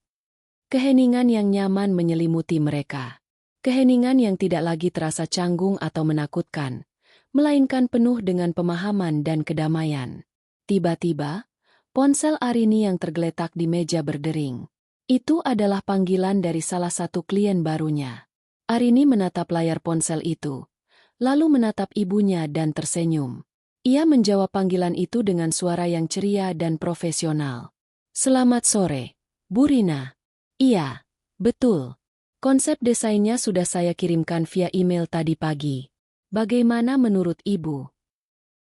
Keheningan yang nyaman menyelimuti mereka. Keheningan yang tidak lagi terasa canggung atau menakutkan, melainkan penuh dengan pemahaman dan kedamaian. Tiba-tiba, ponsel Arini yang tergeletak di meja berdering. Itu adalah panggilan dari salah satu klien barunya. Arini menatap layar ponsel itu, lalu menatap ibunya dan tersenyum. Ia menjawab panggilan itu dengan suara yang ceria dan profesional. Selamat sore, Bu Rina. Iya, betul. Konsep desainnya sudah saya kirimkan via email tadi pagi. Bagaimana menurut Ibu?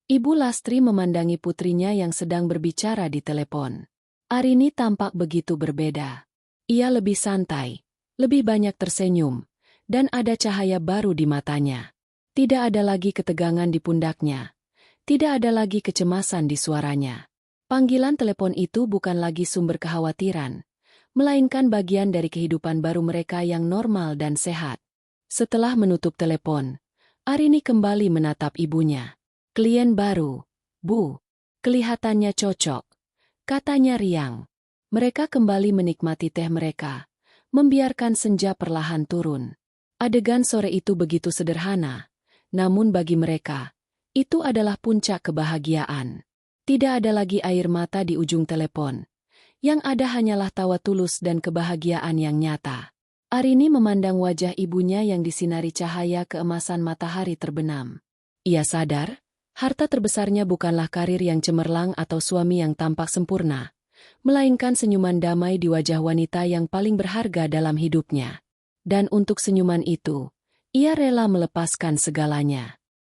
Ibu Lastri memandangi putrinya yang sedang berbicara di telepon. Arini tampak begitu berbeda. Ia lebih santai, lebih banyak tersenyum, dan ada cahaya baru di matanya. Tidak ada lagi ketegangan di pundaknya. Tidak ada lagi kecemasan di suaranya. Panggilan telepon itu bukan lagi sumber kekhawatiran, melainkan bagian dari kehidupan baru mereka yang normal dan sehat. Setelah menutup telepon, Arini kembali menatap ibunya. Klien baru, Bu. Kelihatannya cocok. Katanya riang. Mereka kembali menikmati teh mereka, membiarkan senja perlahan turun. Adegan sore itu begitu sederhana, namun bagi mereka, itu adalah puncak kebahagiaan. Tidak ada lagi air mata di ujung telepon. Yang ada hanyalah tawa tulus dan kebahagiaan yang nyata. Arini memandang wajah ibunya yang disinari cahaya keemasan matahari terbenam. Ia sadar, harta terbesarnya bukanlah karir yang cemerlang atau suami yang tampak sempurna, melainkan senyuman damai di wajah wanita yang paling berharga dalam hidupnya. Dan untuk senyuman itu, ia rela melepaskan segalanya.